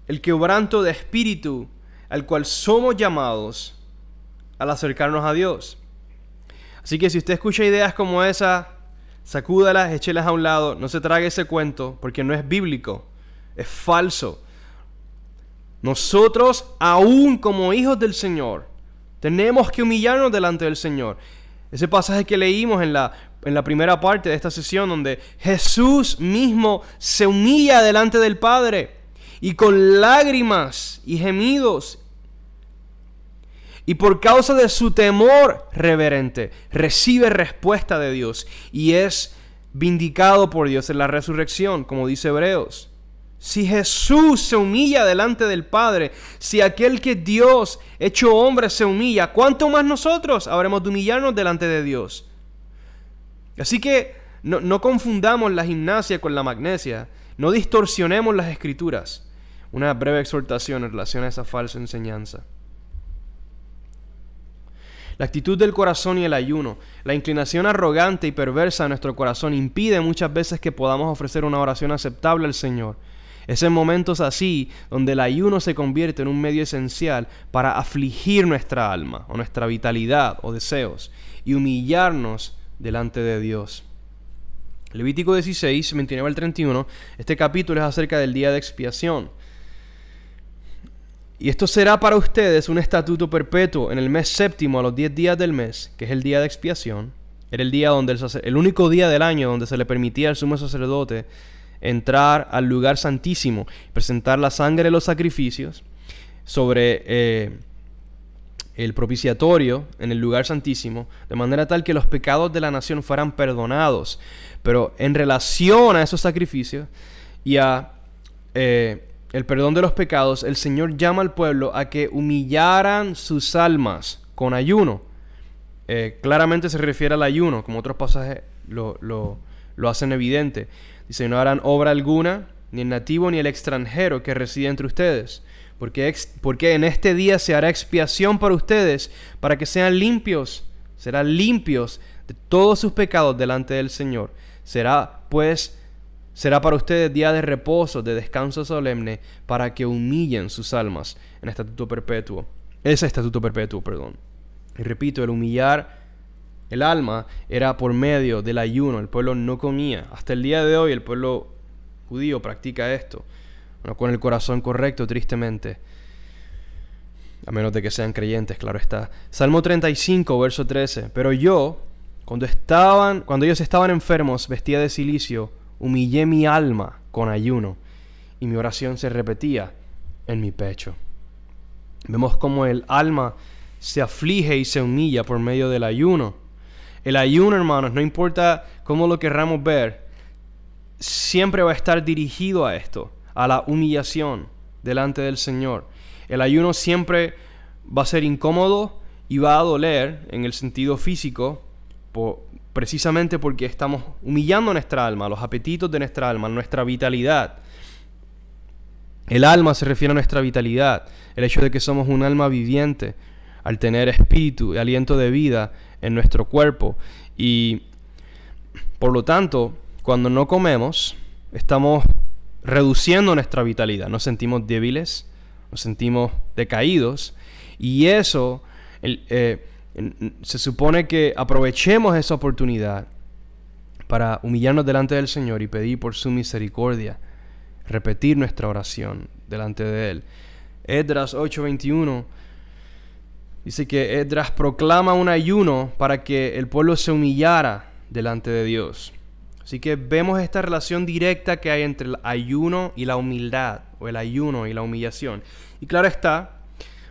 el quebranto de espíritu al cual somos llamados al acercarnos a Dios. Así que si usted escucha ideas como esa, sacúdalas, échelas a un lado, no se trague ese cuento, porque no es bíblico, es falso. Nosotros, aún como hijos del Señor, tenemos que humillarnos delante del Señor. Ese pasaje que leímos en la primera parte de esta sesión, donde Jesús mismo se humilla delante del Padre y con lágrimas y gemidos, y por causa de su temor reverente, recibe respuesta de Dios y es vindicado por Dios en la resurrección, como dice Hebreos. Si Jesús se humilla delante del Padre, si aquel que Dios hecho hombre se humilla, ¿cuánto más nosotros habremos de humillarnos delante de Dios? Así que no confundamos la gimnasia con la magnesia, no distorsionemos las Escrituras. Una breve exhortación en relación a esa falsa enseñanza. La actitud del corazón y el ayuno, la inclinación arrogante y perversa de nuestro corazón impide muchas veces que podamos ofrecer una oración aceptable al Señor. Es en momentos así donde el ayuno se convierte en un medio esencial para afligir nuestra alma o nuestra vitalidad o deseos y humillarnos delante de Dios. Levítico 16, 29 al 31, este capítulo es acerca del día de expiación. Y esto será para ustedes un estatuto perpetuo en el mes séptimo a los 10 días del mes, que es el día de expiación. Era el día donde el único día del año donde se le permitía al sumo sacerdote entrar al lugar santísimo, presentar la sangre de los sacrificios sobre el propiciatorio en el lugar santísimo, de manera tal que los pecados de la nación fueran perdonados. Pero en relación a esos sacrificios y a el perdón de los pecados, el Señor llama al pueblo a que humillaran sus almas con ayuno. Claramente se refiere al ayuno, como otros pasajes lo hacen evidente. Dice: no harán obra alguna, ni el nativo ni el extranjero que reside entre ustedes, porque en este día se hará expiación para ustedes, para que sean limpios. Serán limpios de todos sus pecados delante del Señor. Será para ustedes día de reposo, de descanso solemne, para que humillen sus almas en estatuto perpetuo. Ese estatuto perpetuo, perdón. Y repito, el humillar el alma era por medio del ayuno. El pueblo no comía. Hasta el día de hoy el pueblo judío practica esto. No con el corazón correcto, tristemente. A menos de que sean creyentes, claro está. Salmo 35, verso 13. Pero yo, cuando ellos estaban enfermos, vestía de cilicio, humillé mi alma con ayuno, y mi oración se repetía en mi pecho. Vemos cómo el alma se aflige y se humilla por medio del ayuno. El ayuno, hermanos, no importa cómo lo querramos ver, siempre va a estar dirigido a esto, a la humillación delante del Señor. El ayuno siempre va a ser incómodo y va a doler en el sentido físico, precisamente porque estamos humillando nuestra alma, los apetitos de nuestra alma, nuestra vitalidad. El alma se refiere a nuestra vitalidad, el hecho de que somos un alma viviente, al tener espíritu y aliento de vida en nuestro cuerpo. Y por lo tanto, cuando no comemos, estamos reduciendo nuestra vitalidad. Nos sentimos débiles, nos sentimos decaídos, y eso se supone que aprovechemos esa oportunidad para humillarnos delante del Señor y pedir por su misericordia, repetir nuestra oración, delante de Él. Esdras 8:21 dice que Esdras proclama un ayuno para que el pueblo se humillara delante de Dios. Así que vemos esta relación directa que hay entre el ayuno y la humildad, o el ayuno y la humillación. Y claro está,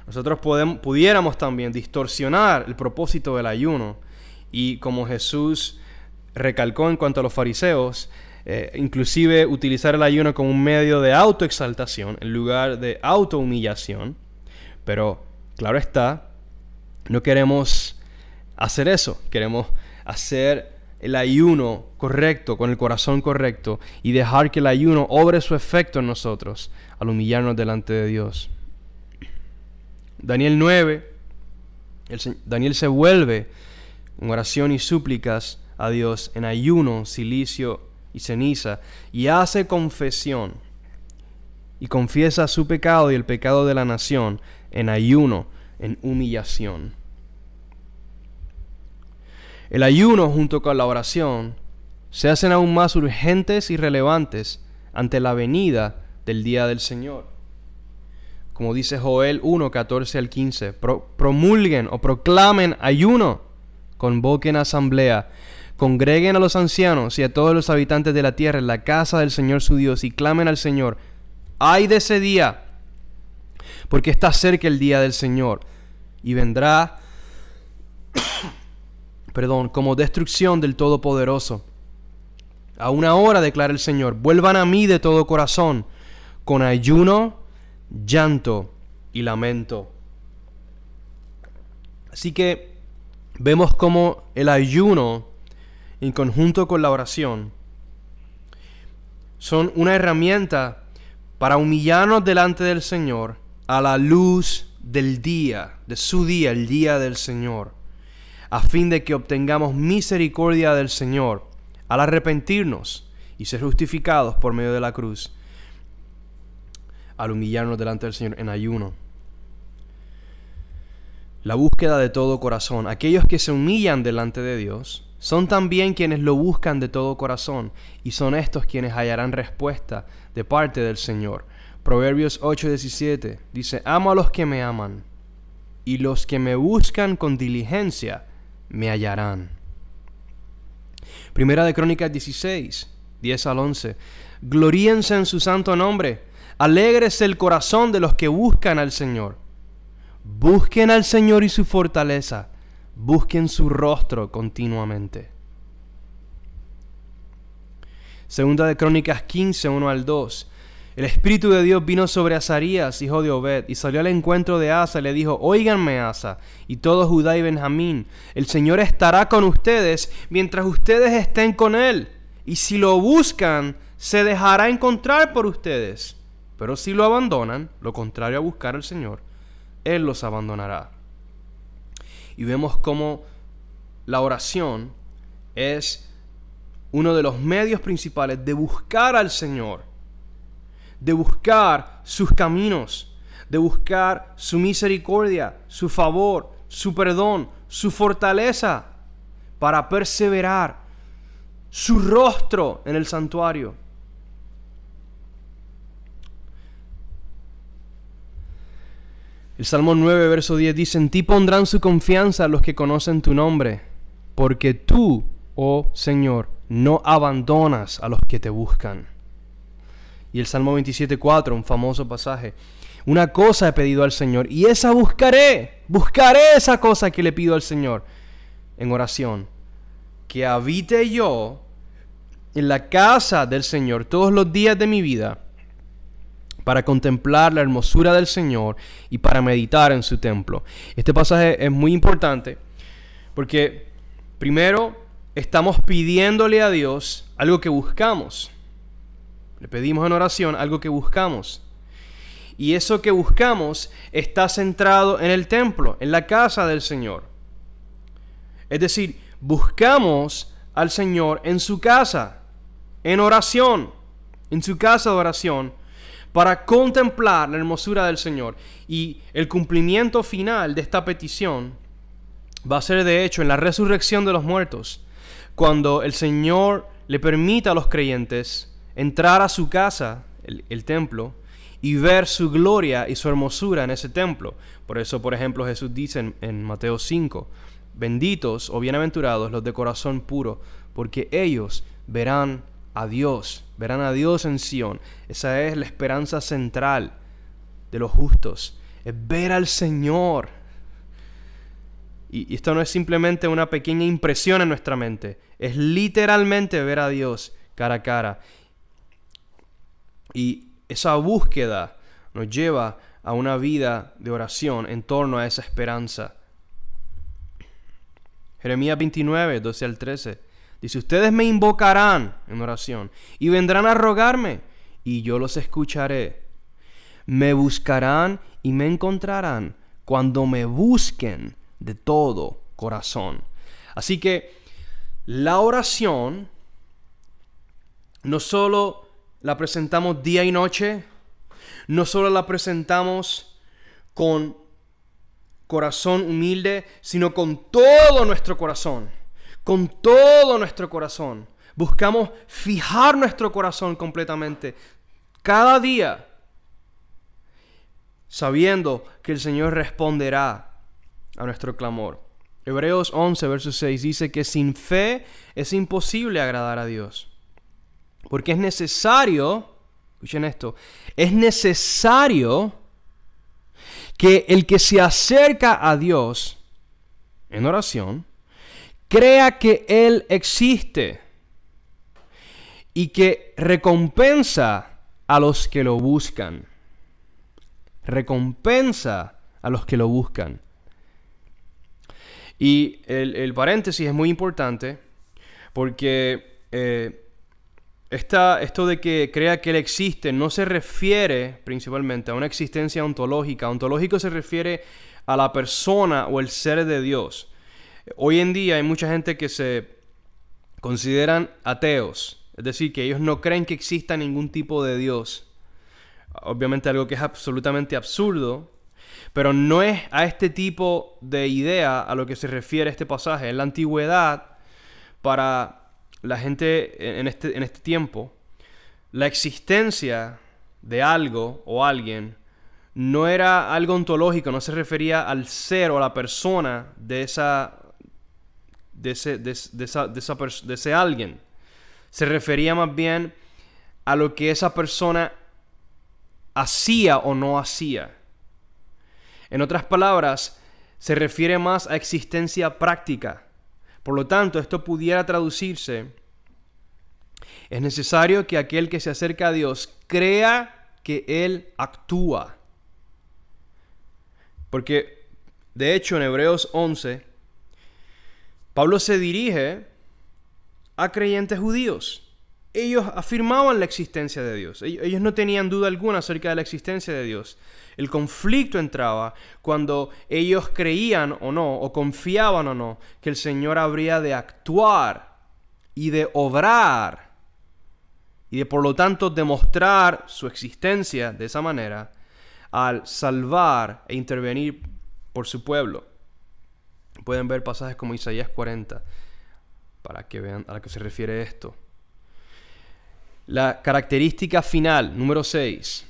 nosotros pudiéramos también distorsionar el propósito del ayuno, y como Jesús recalcó en cuanto a los fariseos, inclusive utilizar el ayuno como un medio de autoexaltación en lugar de autohumillación. Pero claro está, no queremos hacer eso. Queremos hacer el ayuno correcto, con el corazón correcto, y dejar que el ayuno obre su efecto en nosotros al humillarnos delante de Dios. Daniel 9, Daniel se vuelve en oración y súplicas a Dios en ayuno, cilicio y ceniza, y hace confesión y confiesa su pecado y el pecado de la nación en ayuno, en humillación. El ayuno junto con la oración se hacen aún más urgentes y relevantes ante la venida del día del Señor. Como dice Joel 1, 14 al 15, promulguen o proclamen ayuno, convoquen asamblea, congreguen a los ancianos y a todos los habitantes de la tierra en la casa del Señor su Dios, y clamen al Señor: ¡ay de ese día! Porque está cerca el día del Señor, y vendrá como destrucción del Todopoderoso. A una hora, declara el Señor, vuelvan a mí de todo corazón, con ayuno, llanto y lamento. Así que vemos cómo el ayuno, en conjunto con la oración, son una herramienta para humillarnos delante del Señor a la luz del día, de su día, el día del Señor, a fin de que obtengamos misericordia del Señor al arrepentirnos y ser justificados por medio de la cruz, al humillarnos delante del Señor en ayuno. La búsqueda de todo corazón. Aquellos que se humillan delante de Dios son también quienes lo buscan de todo corazón, y son estos quienes hallarán respuesta de parte del Señor. Proverbios 8:17 dice: amo a los que me aman, y los que me buscan con diligencia me hallarán. Primera de Crónicas 16, 10 al 11. Gloríense en su santo nombre, alégrese el corazón de los que buscan al Señor. Busquen al Señor y su fortaleza, busquen su rostro continuamente. Segunda de Crónicas 15, 1 al 2. El Espíritu de Dios vino sobre Azarías, hijo de Obed, y salió al encuentro de Asa y le dijo: óiganme, Asa, y todo Judá y Benjamín, el Señor estará con ustedes mientras ustedes estén con Él, y si lo buscan, se dejará encontrar por ustedes. Pero si lo abandonan, lo contrario a buscar al Señor, Él los abandonará. Y vemos cómo la oración es uno de los medios principales de buscar al Señor, de buscar sus caminos, de buscar su misericordia, su favor, su perdón, su fortaleza, para perseverar, su rostro en el santuario. El Salmo 9, verso 10 dice: en ti pondrán su confianza los que conocen tu nombre, porque tú, oh Señor, no abandonas a los que te buscan. Y el Salmo 27:4, un famoso pasaje: una cosa he pedido al Señor, y esa buscaré esa cosa que le pido al Señor en oración, que habite yo en la casa del Señor todos los días de mi vida, para contemplar la hermosura del Señor y para meditar en su templo. Este pasaje es muy importante porque primero estamos pidiéndole a Dios algo que buscamos. Le pedimos en oración algo que buscamos. Y eso que buscamos está centrado en el templo, en la casa del Señor. Es decir, buscamos al Señor en su casa, en oración, en su casa de oración, para contemplar la hermosura del Señor. Y el cumplimiento final de esta petición va a ser, de hecho, en la resurrección de los muertos, cuando el Señor le permita a los creyentes entrar a su casa, el templo, y ver su gloria y su hermosura en ese templo. Por eso, por ejemplo, Jesús dice en Mateo 5, benditos o bienaventurados los de corazón puro, porque ellos verán a Dios en Sión. Esa es la esperanza central de los justos, es ver al Señor. Y esto no es simplemente una pequeña impresión en nuestra mente, es literalmente ver a Dios cara a cara. Y esa búsqueda nos lleva a una vida de oración en torno a esa esperanza. Jeremías 29, 12 al 13. Dice, ustedes me invocarán en oración y vendrán a rogarme y yo los escucharé. Me buscarán y me encontrarán cuando me busquen de todo corazón. Así que la oración no solo la presentamos día y noche, no solo la presentamos con corazón humilde, sino con todo nuestro corazón. Con todo nuestro corazón. Buscamos fijar nuestro corazón completamente cada día, sabiendo que el Señor responderá a nuestro clamor. Hebreos 11, verso 6 dice que sin fe es imposible agradar a Dios. Porque es necesario, escuchen esto, es necesario que el que se acerca a Dios en oración crea que Él existe y que recompensa a los que lo buscan. Recompensa a los que lo buscan. Y el paréntesis es muy importante porque esto de que crea que Él existe no se refiere principalmente a una existencia ontológica. Ontológico se refiere a la persona o el ser de Dios. Hoy en día hay mucha gente que se consideran ateos, es decir, que ellos no creen que exista ningún tipo de Dios. Obviamente algo que es absolutamente absurdo, pero no es a este tipo de idea a lo que se refiere este pasaje. En la antigüedad, para la gente en este tiempo, la existencia de algo o alguien no era algo ontológico, no se refería al ser o a la persona de ese alguien. Se refería más bien a lo que esa persona hacía o no hacía. En otras palabras, se refiere más a existencia práctica. Por lo tanto, esto pudiera traducirse: es necesario que aquel que se acerca a Dios crea que Él actúa. Porque, de hecho, en Hebreos 11, Pablo se dirige a creyentes judíos. Ellos afirmaban la existencia de Dios. Ellos no tenían duda alguna acerca de la existencia de Dios. El conflicto entraba cuando ellos creían o no, o confiaban o no, que el Señor habría de actuar y de obrar y de, por lo tanto, demostrar su existencia de esa manera al salvar e intervenir por su pueblo. Pueden ver pasajes como Isaías 40 para que vean a qué se refiere esto. La característica final, número 6,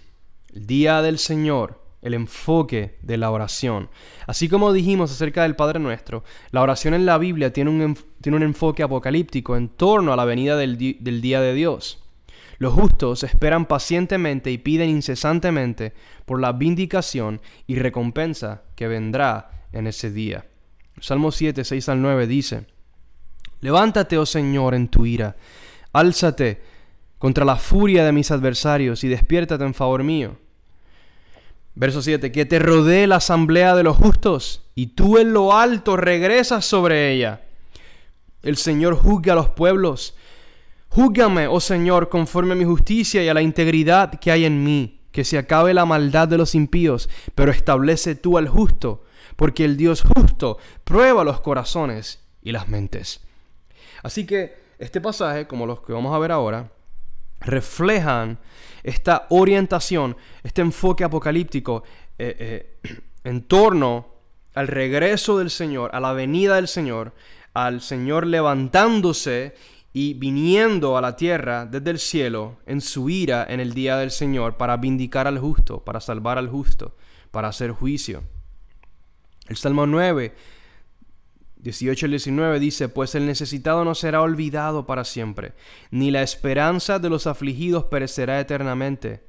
el día del Señor, el enfoque de la oración. Así como dijimos acerca del Padre Nuestro, la oración en la Biblia tiene un enfoque apocalíptico en torno a la venida del día de Dios. Los justos esperan pacientemente y piden incesantemente por la vindicación y recompensa que vendrá en ese día. Salmo 7, 6 al 9 dice: levántate, oh Señor, en tu ira, álzate contra la furia de mis adversarios y despiértate en favor mío. Verso 7, que te rodee la asamblea de los justos y tú en lo alto regresas sobre ella. El Señor juzga a los pueblos. Júzgame, oh Señor, conforme a mi justicia y a la integridad que hay en mí, que se acabe la maldad de los impíos, pero establece tú al justo, porque el Dios justo prueba los corazones y las mentes. Así que este pasaje, como los que vamos a ver ahora, reflejan esta orientación, este enfoque apocalíptico en torno al regreso del Señor, a la venida del Señor, al Señor levantándose y viniendo a la tierra desde el cielo en su ira en el día del Señor para vindicar al justo, para salvar al justo, para hacer juicio. El Salmo 9, 18 al 19 dice: pues el necesitado no será olvidado para siempre, ni la esperanza de los afligidos perecerá eternamente.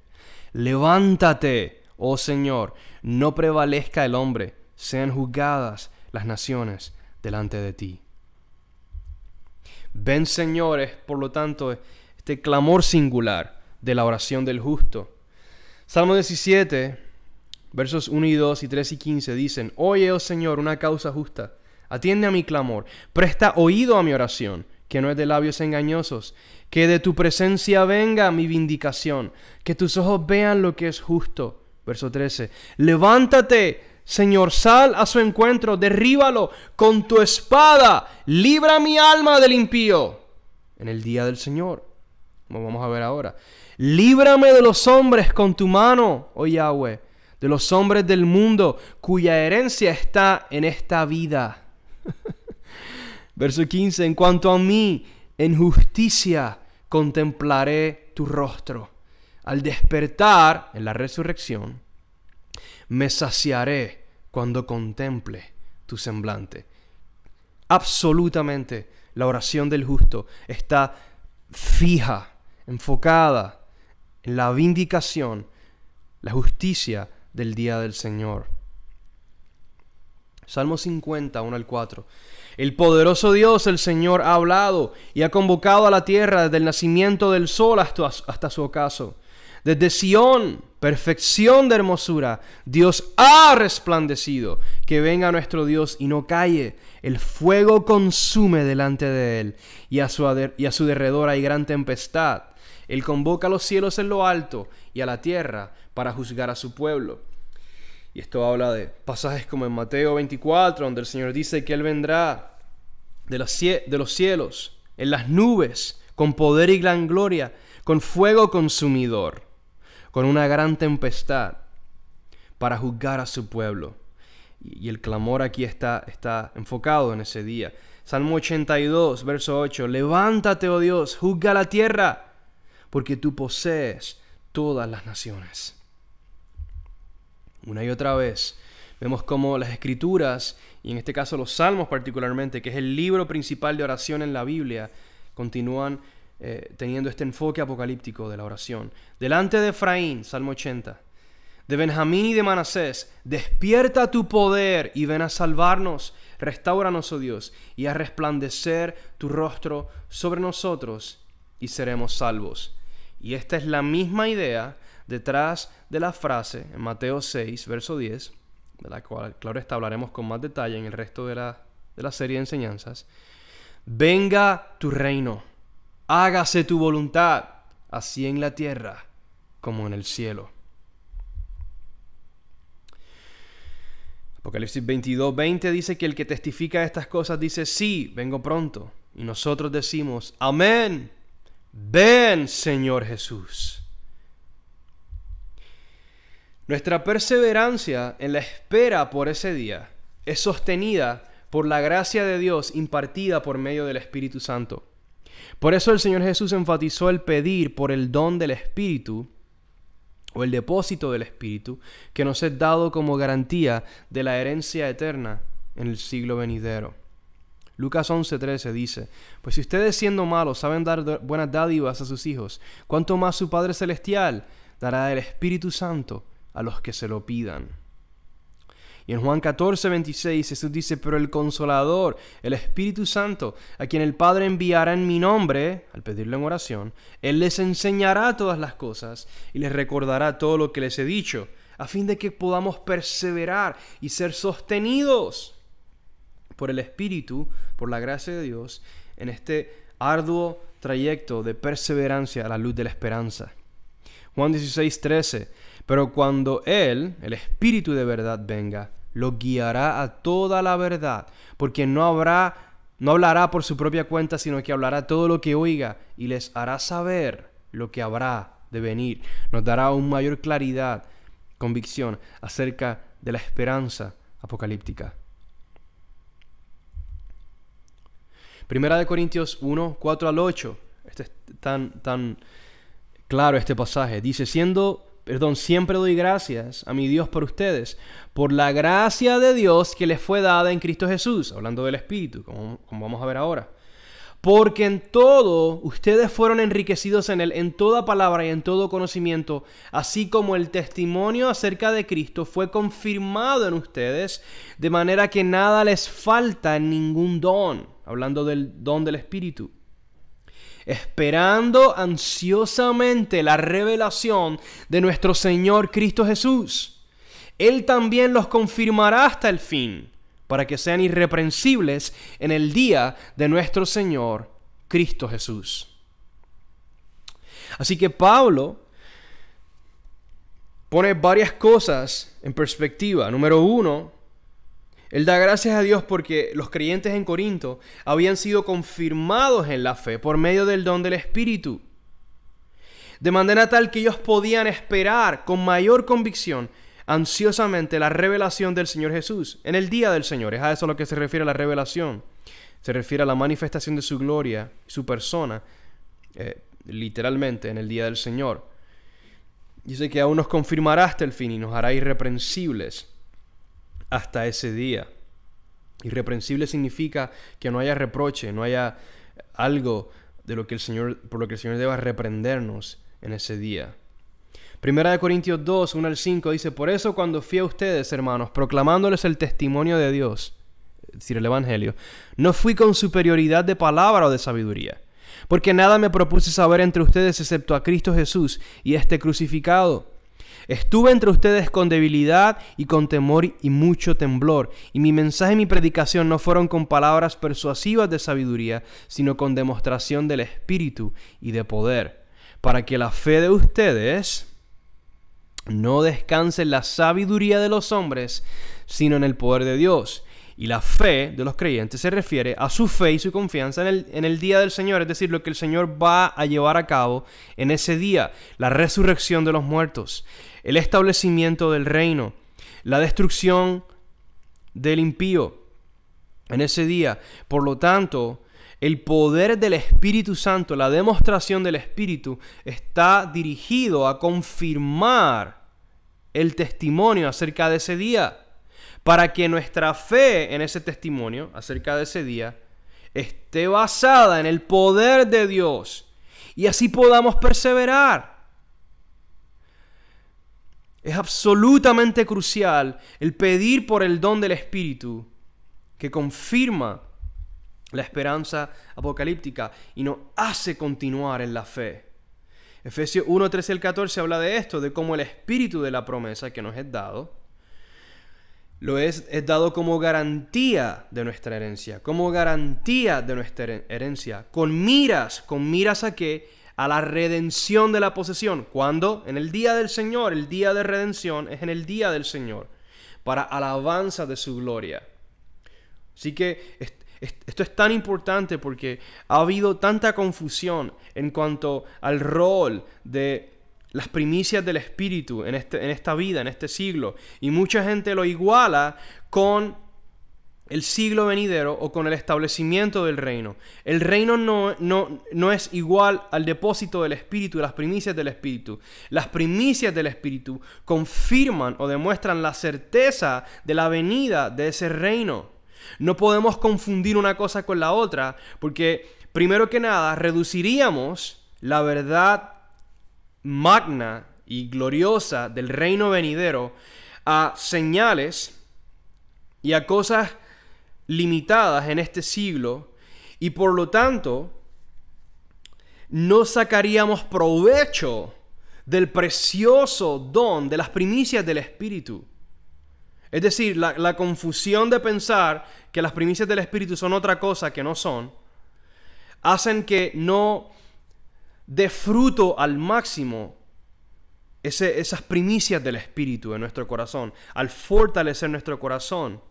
Levántate, oh Señor, no prevalezca el hombre, sean juzgadas las naciones delante de ti. Ven, señores, por lo tanto, este clamor singular de la oración del justo. Salmo 17, versos 1 y 2 y 3 y 15 dicen: oye, oh Señor, una causa justa. Atiende a mi clamor, presta oído a mi oración, que no es de labios engañosos. Que de tu presencia venga mi vindicación, que tus ojos vean lo que es justo. Verso 13. Levántate, Señor, sal a su encuentro, derríbalo con tu espada, libra mi alma del impío en el día del Señor. Como vamos a ver ahora. Líbrame de los hombres con tu mano, oh Yahweh, de los hombres del mundo, cuya herencia está en esta vida. Verso 15. En cuanto a mí, en justicia contemplaré tu rostro. Al despertar en la resurrección, me saciaré cuando contemple tu semblante. Absolutamente, la oración del justo está fija, enfocada en la vindicación, la justicia del día del Señor. Salmo 50, 1 al 4. El poderoso Dios, el Señor, ha hablado y ha convocado a la tierra desde el nacimiento del sol hasta su ocaso. Desde Sión, perfección de hermosura, Dios ha resplandecido. Que venga nuestro Dios y no calle. El fuego consume delante de él, y a su derredor hay gran tempestad. Él convoca a los cielos en lo alto y a la tierra para juzgar a su pueblo. Y esto habla de pasajes como en Mateo 24, donde el Señor dice que Él vendrá de los cielos, en las nubes, con poder y gran gloria, con fuego consumidor, con una gran tempestad, para juzgar a su pueblo. Y el clamor aquí está enfocado en ese día. Salmo 82, verso 8. Levántate, oh Dios, juzga la tierra, porque tú posees todas las naciones. Una y otra vez vemos cómo las Escrituras, y en este caso los Salmos particularmente, que es el libro principal de oración en la Biblia, continúan teniendo este enfoque apocalíptico de la oración. Delante de Efraín, Salmo 80, de Benjamín y de Manasés, despierta tu poder y ven a salvarnos. Restáuranos, oh Dios, y a resplandecer tu rostro sobre nosotros, y seremos salvos. Y esta es la misma idea detrás de la frase en Mateo 6, verso 10, de la cual, claro está, hablaremos con más detalle en el resto de la serie de enseñanzas. Venga tu reino, hágase tu voluntad, así en la tierra como en el cielo. Apocalipsis 22, 20 dice que el que testifica estas cosas dice: sí, vengo pronto. Y nosotros decimos: amén, ven, Señor Jesús. Nuestra perseverancia en la espera por ese día es sostenida por la gracia de Dios impartida por medio del Espíritu Santo. Por eso el Señor Jesús enfatizó el pedir por el don del Espíritu, o el depósito del Espíritu, que nos es dado como garantía de la herencia eterna en el siglo venidero. Lucas 11:13 dice: pues si ustedes, siendo malos, saben dar buenas dádivas a sus hijos, ¿cuánto más su Padre Celestial dará el Espíritu Santo a los que se lo pidan? Y en Juan 14:26 Jesús dice: pero el Consolador, el Espíritu Santo, a quien el Padre enviará en mi nombre, al pedirlo en oración, Él les enseñará todas las cosas y les recordará todo lo que les he dicho, a fin de que podamos perseverar y ser sostenidos por el Espíritu, por la gracia de Dios, en este arduo trayecto de perseverancia a la luz de la esperanza. Juan 16:13: pero cuando Él, el Espíritu de verdad, venga, lo guiará a toda la verdad, porque no hablará por su propia cuenta, sino que hablará todo lo que oiga y les hará saber lo que habrá de venir. Nos dará aún mayor claridad, convicción acerca de la esperanza apocalíptica. Primera de Corintios 1, 4 al 8. Este es tan claro este pasaje. Dice, siempre doy gracias a mi Dios por ustedes, por la gracia de Dios que les fue dada en Cristo Jesús, hablando del Espíritu, como vamos a ver ahora. Porque en todo ustedes fueron enriquecidos en él, en toda palabra y en todo conocimiento, así como el testimonio acerca de Cristo fue confirmado en ustedes, de manera que nada les falta en ningún don, hablando del don del Espíritu. Esperando ansiosamente la revelación de nuestro Señor Cristo Jesús. Él también los confirmará hasta el fin, para que sean irreprensibles en el día de nuestro Señor Cristo Jesús. Así que Pablo pone varias cosas en perspectiva. Número 1, él da gracias a Dios porque los creyentes en Corinto habían sido confirmados en la fe por medio del don del Espíritu, de manera tal que ellos podían esperar con mayor convicción ansiosamente la revelación del Señor Jesús en el día del Señor. Es a eso a lo que se refiere la revelación. Se refiere a la manifestación de su gloria, su persona, literalmente en el día del Señor. Dice que aún nos confirmará hasta el fin y nos hará irreprensibles hasta ese día. Irreprensible significa que no haya reproche, no haya algo por lo que el Señor deba reprendernos en ese día. Primera de Corintios 2, 1 al 5 dice, por eso cuando fui a ustedes, hermanos, proclamándoles el testimonio de Dios, es decir, el Evangelio, no fui con superioridad de palabra o de sabiduría, porque nada me propuse saber entre ustedes excepto a Cristo Jesús y este crucificado. Estuve entre ustedes con debilidad y con temor y mucho temblor, y mi mensaje y mi predicación no fueron con palabras persuasivas de sabiduría, sino con demostración del Espíritu y de poder, para que la fe de ustedes no descanse en la sabiduría de los hombres, sino en el poder de Dios. Y la fe de los creyentes se refiere a su fe y su confianza en el día del Señor, es decir, lo que el Señor va a llevar a cabo en ese día, la resurrección de los muertos, el establecimiento del reino, la destrucción del impío en ese día. Por lo tanto, el poder del Espíritu Santo, la demostración del Espíritu, está dirigido a confirmar el testimonio acerca de ese día, para que nuestra fe en ese testimonio acerca de ese día esté basada en el poder de Dios y así podamos perseverar. Es absolutamente crucial el pedir por el don del Espíritu que confirma la esperanza apocalíptica y nos hace continuar en la fe. Efesios 1, 13 al 14 habla de esto, de cómo el Espíritu de la promesa que nos es dado, es dado como garantía de nuestra herencia, con miras ¿a qué? A la redención de la posesión. ¿Cuándo? En el día del Señor. El día de redención es en el día del Señor, para alabanza de su gloria. Así que esto es tan importante porque ha habido tanta confusión en cuanto al rol de las primicias del Espíritu en esta vida, en este siglo. Y mucha gente lo iguala con el siglo venidero o con el establecimiento del reino. El reino no es igual al depósito del Espíritu y las primicias del Espíritu. Las primicias del Espíritu confirman o demuestran la certeza de la venida de ese reino. No podemos confundir una cosa con la otra, porque primero que nada reduciríamos la verdad magna y gloriosa del reino venidero a señales y a cosas limitadas en este siglo, y por lo tanto no sacaríamos provecho del precioso don de las primicias del Espíritu. Es decir, la confusión de pensar que las primicias del Espíritu son otra cosa que no son, hacen que no dé fruto al máximo esas primicias del Espíritu en nuestro corazón, al fortalecer nuestro corazón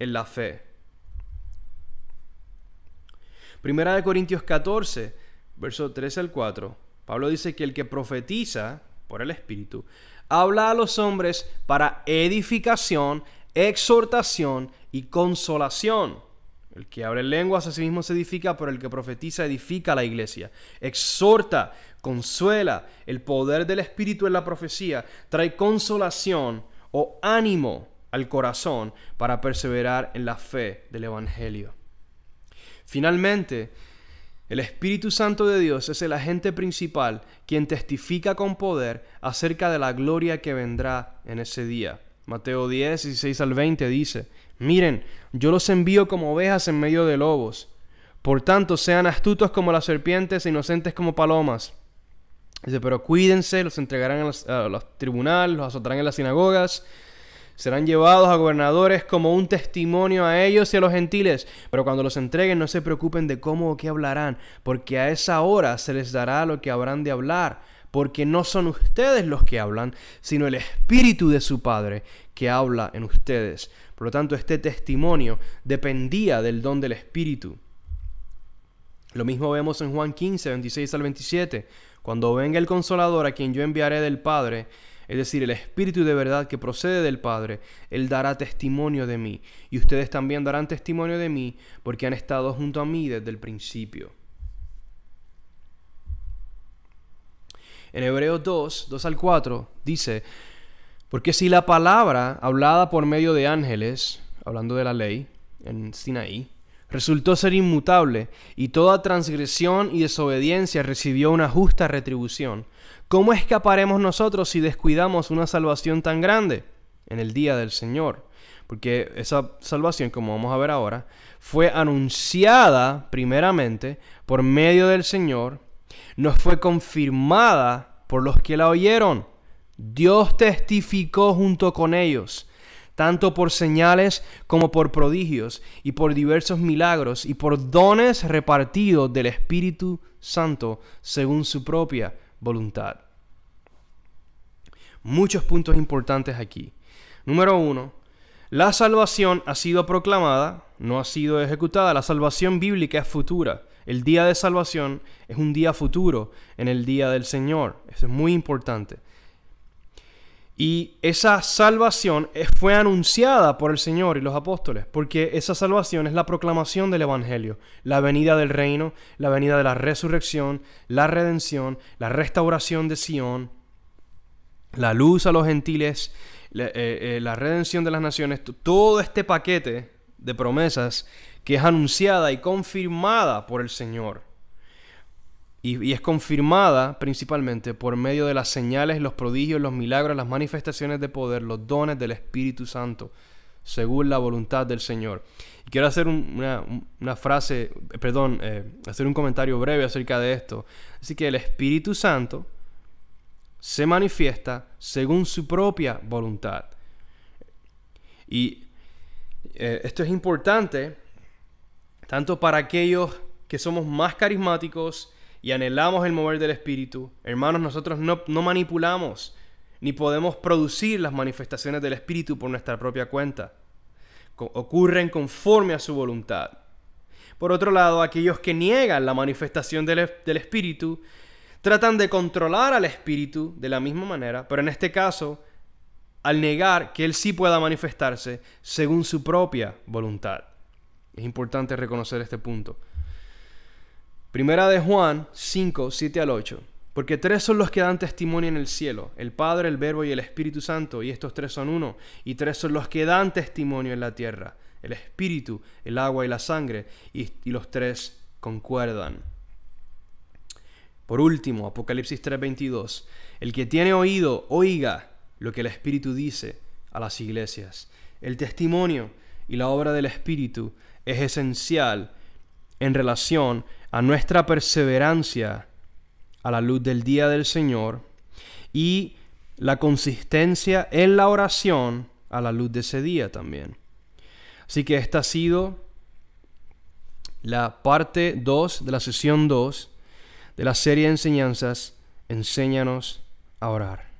en la fe. Primera de Corintios 14, verso 13 al 4, Pablo dice que el que profetiza por el Espíritu habla a los hombres para edificación, exhortación y consolación. El que habla en lenguas a sí mismo se edifica, pero el que profetiza edifica a la iglesia. Exhorta, consuela. El poder del Espíritu en la profecía trae consolación o ánimo al corazón para perseverar en la fe del Evangelio. Finalmente, el Espíritu Santo de Dios es el agente principal quien testifica con poder acerca de la gloria que vendrá en ese día. Mateo 10, 16 al 20 dice: miren, yo los envío como ovejas en medio de lobos. Por tanto, sean astutos como las serpientes e inocentes como palomas. Dice, pero cuídense, los entregarán a los tribunales, los azotarán en las sinagogas, serán llevados a gobernadores como un testimonio a ellos y a los gentiles. Pero cuando los entreguen, no se preocupen de cómo o qué hablarán, porque a esa hora se les dará lo que habrán de hablar, porque no son ustedes los que hablan, sino el Espíritu de su Padre que habla en ustedes. Por lo tanto, este testimonio dependía del don del Espíritu. Lo mismo vemos en Juan 15, 26 al 27. Cuando venga el Consolador, a quien yo enviaré del Padre, es decir, el Espíritu de verdad que procede del Padre, Él dará testimonio de mí. Y ustedes también darán testimonio de mí, porque han estado junto a mí desde el principio. En Hebreos 2, 2 al 4, dice: porque si la palabra hablada por medio de ángeles, hablando de la ley, en Sinaí, resultó ser inmutable, y toda transgresión y desobediencia recibió una justa retribución, ¿cómo escaparemos nosotros si descuidamos una salvación tan grande en el día del Señor? Porque esa salvación, como vamos a ver ahora, fue anunciada primeramente por medio del Señor, nos fue confirmada por los que la oyeron. Dios testificó junto con ellos, tanto por señales como por prodigios, y por diversos milagros, y por dones repartidos del Espíritu Santo, según su propia voluntad. Muchos puntos importantes aquí. Número 1, la salvación ha sido proclamada, no ha sido ejecutada. La salvación bíblica es futura. El día de salvación es un día futuro en el día del Señor. Eso es muy importante. Y esa salvación fue anunciada por el Señor y los apóstoles, porque esa salvación es la proclamación del Evangelio, la venida del reino, la venida de la resurrección, la redención, la restauración de Sión, la luz a los gentiles, la redención de las naciones, todo este paquete de promesas que es anunciada y confirmada por el Señor. Y es confirmada principalmente por medio de las señales, los prodigios, los milagros, las manifestaciones de poder, los dones del Espíritu Santo, según la voluntad del Señor. Y quiero hacer hacer un comentario breve acerca de esto. Así que el Espíritu Santo se manifiesta según su propia voluntad. Y esto es importante tanto para aquellos que somos más carismáticos y anhelamos el mover del Espíritu. Hermanos, nosotros no manipulamos ni podemos producir las manifestaciones del Espíritu por nuestra propia cuenta. Ocurren conforme a su voluntad. Por otro lado, aquellos que niegan la manifestación del Espíritu tratan de controlar al Espíritu de la misma manera, pero en este caso, al negar que Él sí pueda manifestarse según su propia voluntad. Es importante reconocer este punto. Primera de Juan 5, 7 al 8. Porque 3 son los que dan testimonio en el cielo: el Padre, el Verbo y el Espíritu Santo, y estos 3 son uno. Y 3 son los que dan testimonio en la tierra: el Espíritu, el agua y la sangre, y los 3 concuerdan. Por último, Apocalipsis 3:22. El que tiene oído, oiga lo que el Espíritu dice a las iglesias. El testimonio y la obra del Espíritu es esencial en relación a nuestra perseverancia a la luz del día del Señor y la consistencia en la oración a la luz de ese día también. Así que esta ha sido la parte 2 de la sesión 2 de la serie de enseñanzas Enséñanos a orar.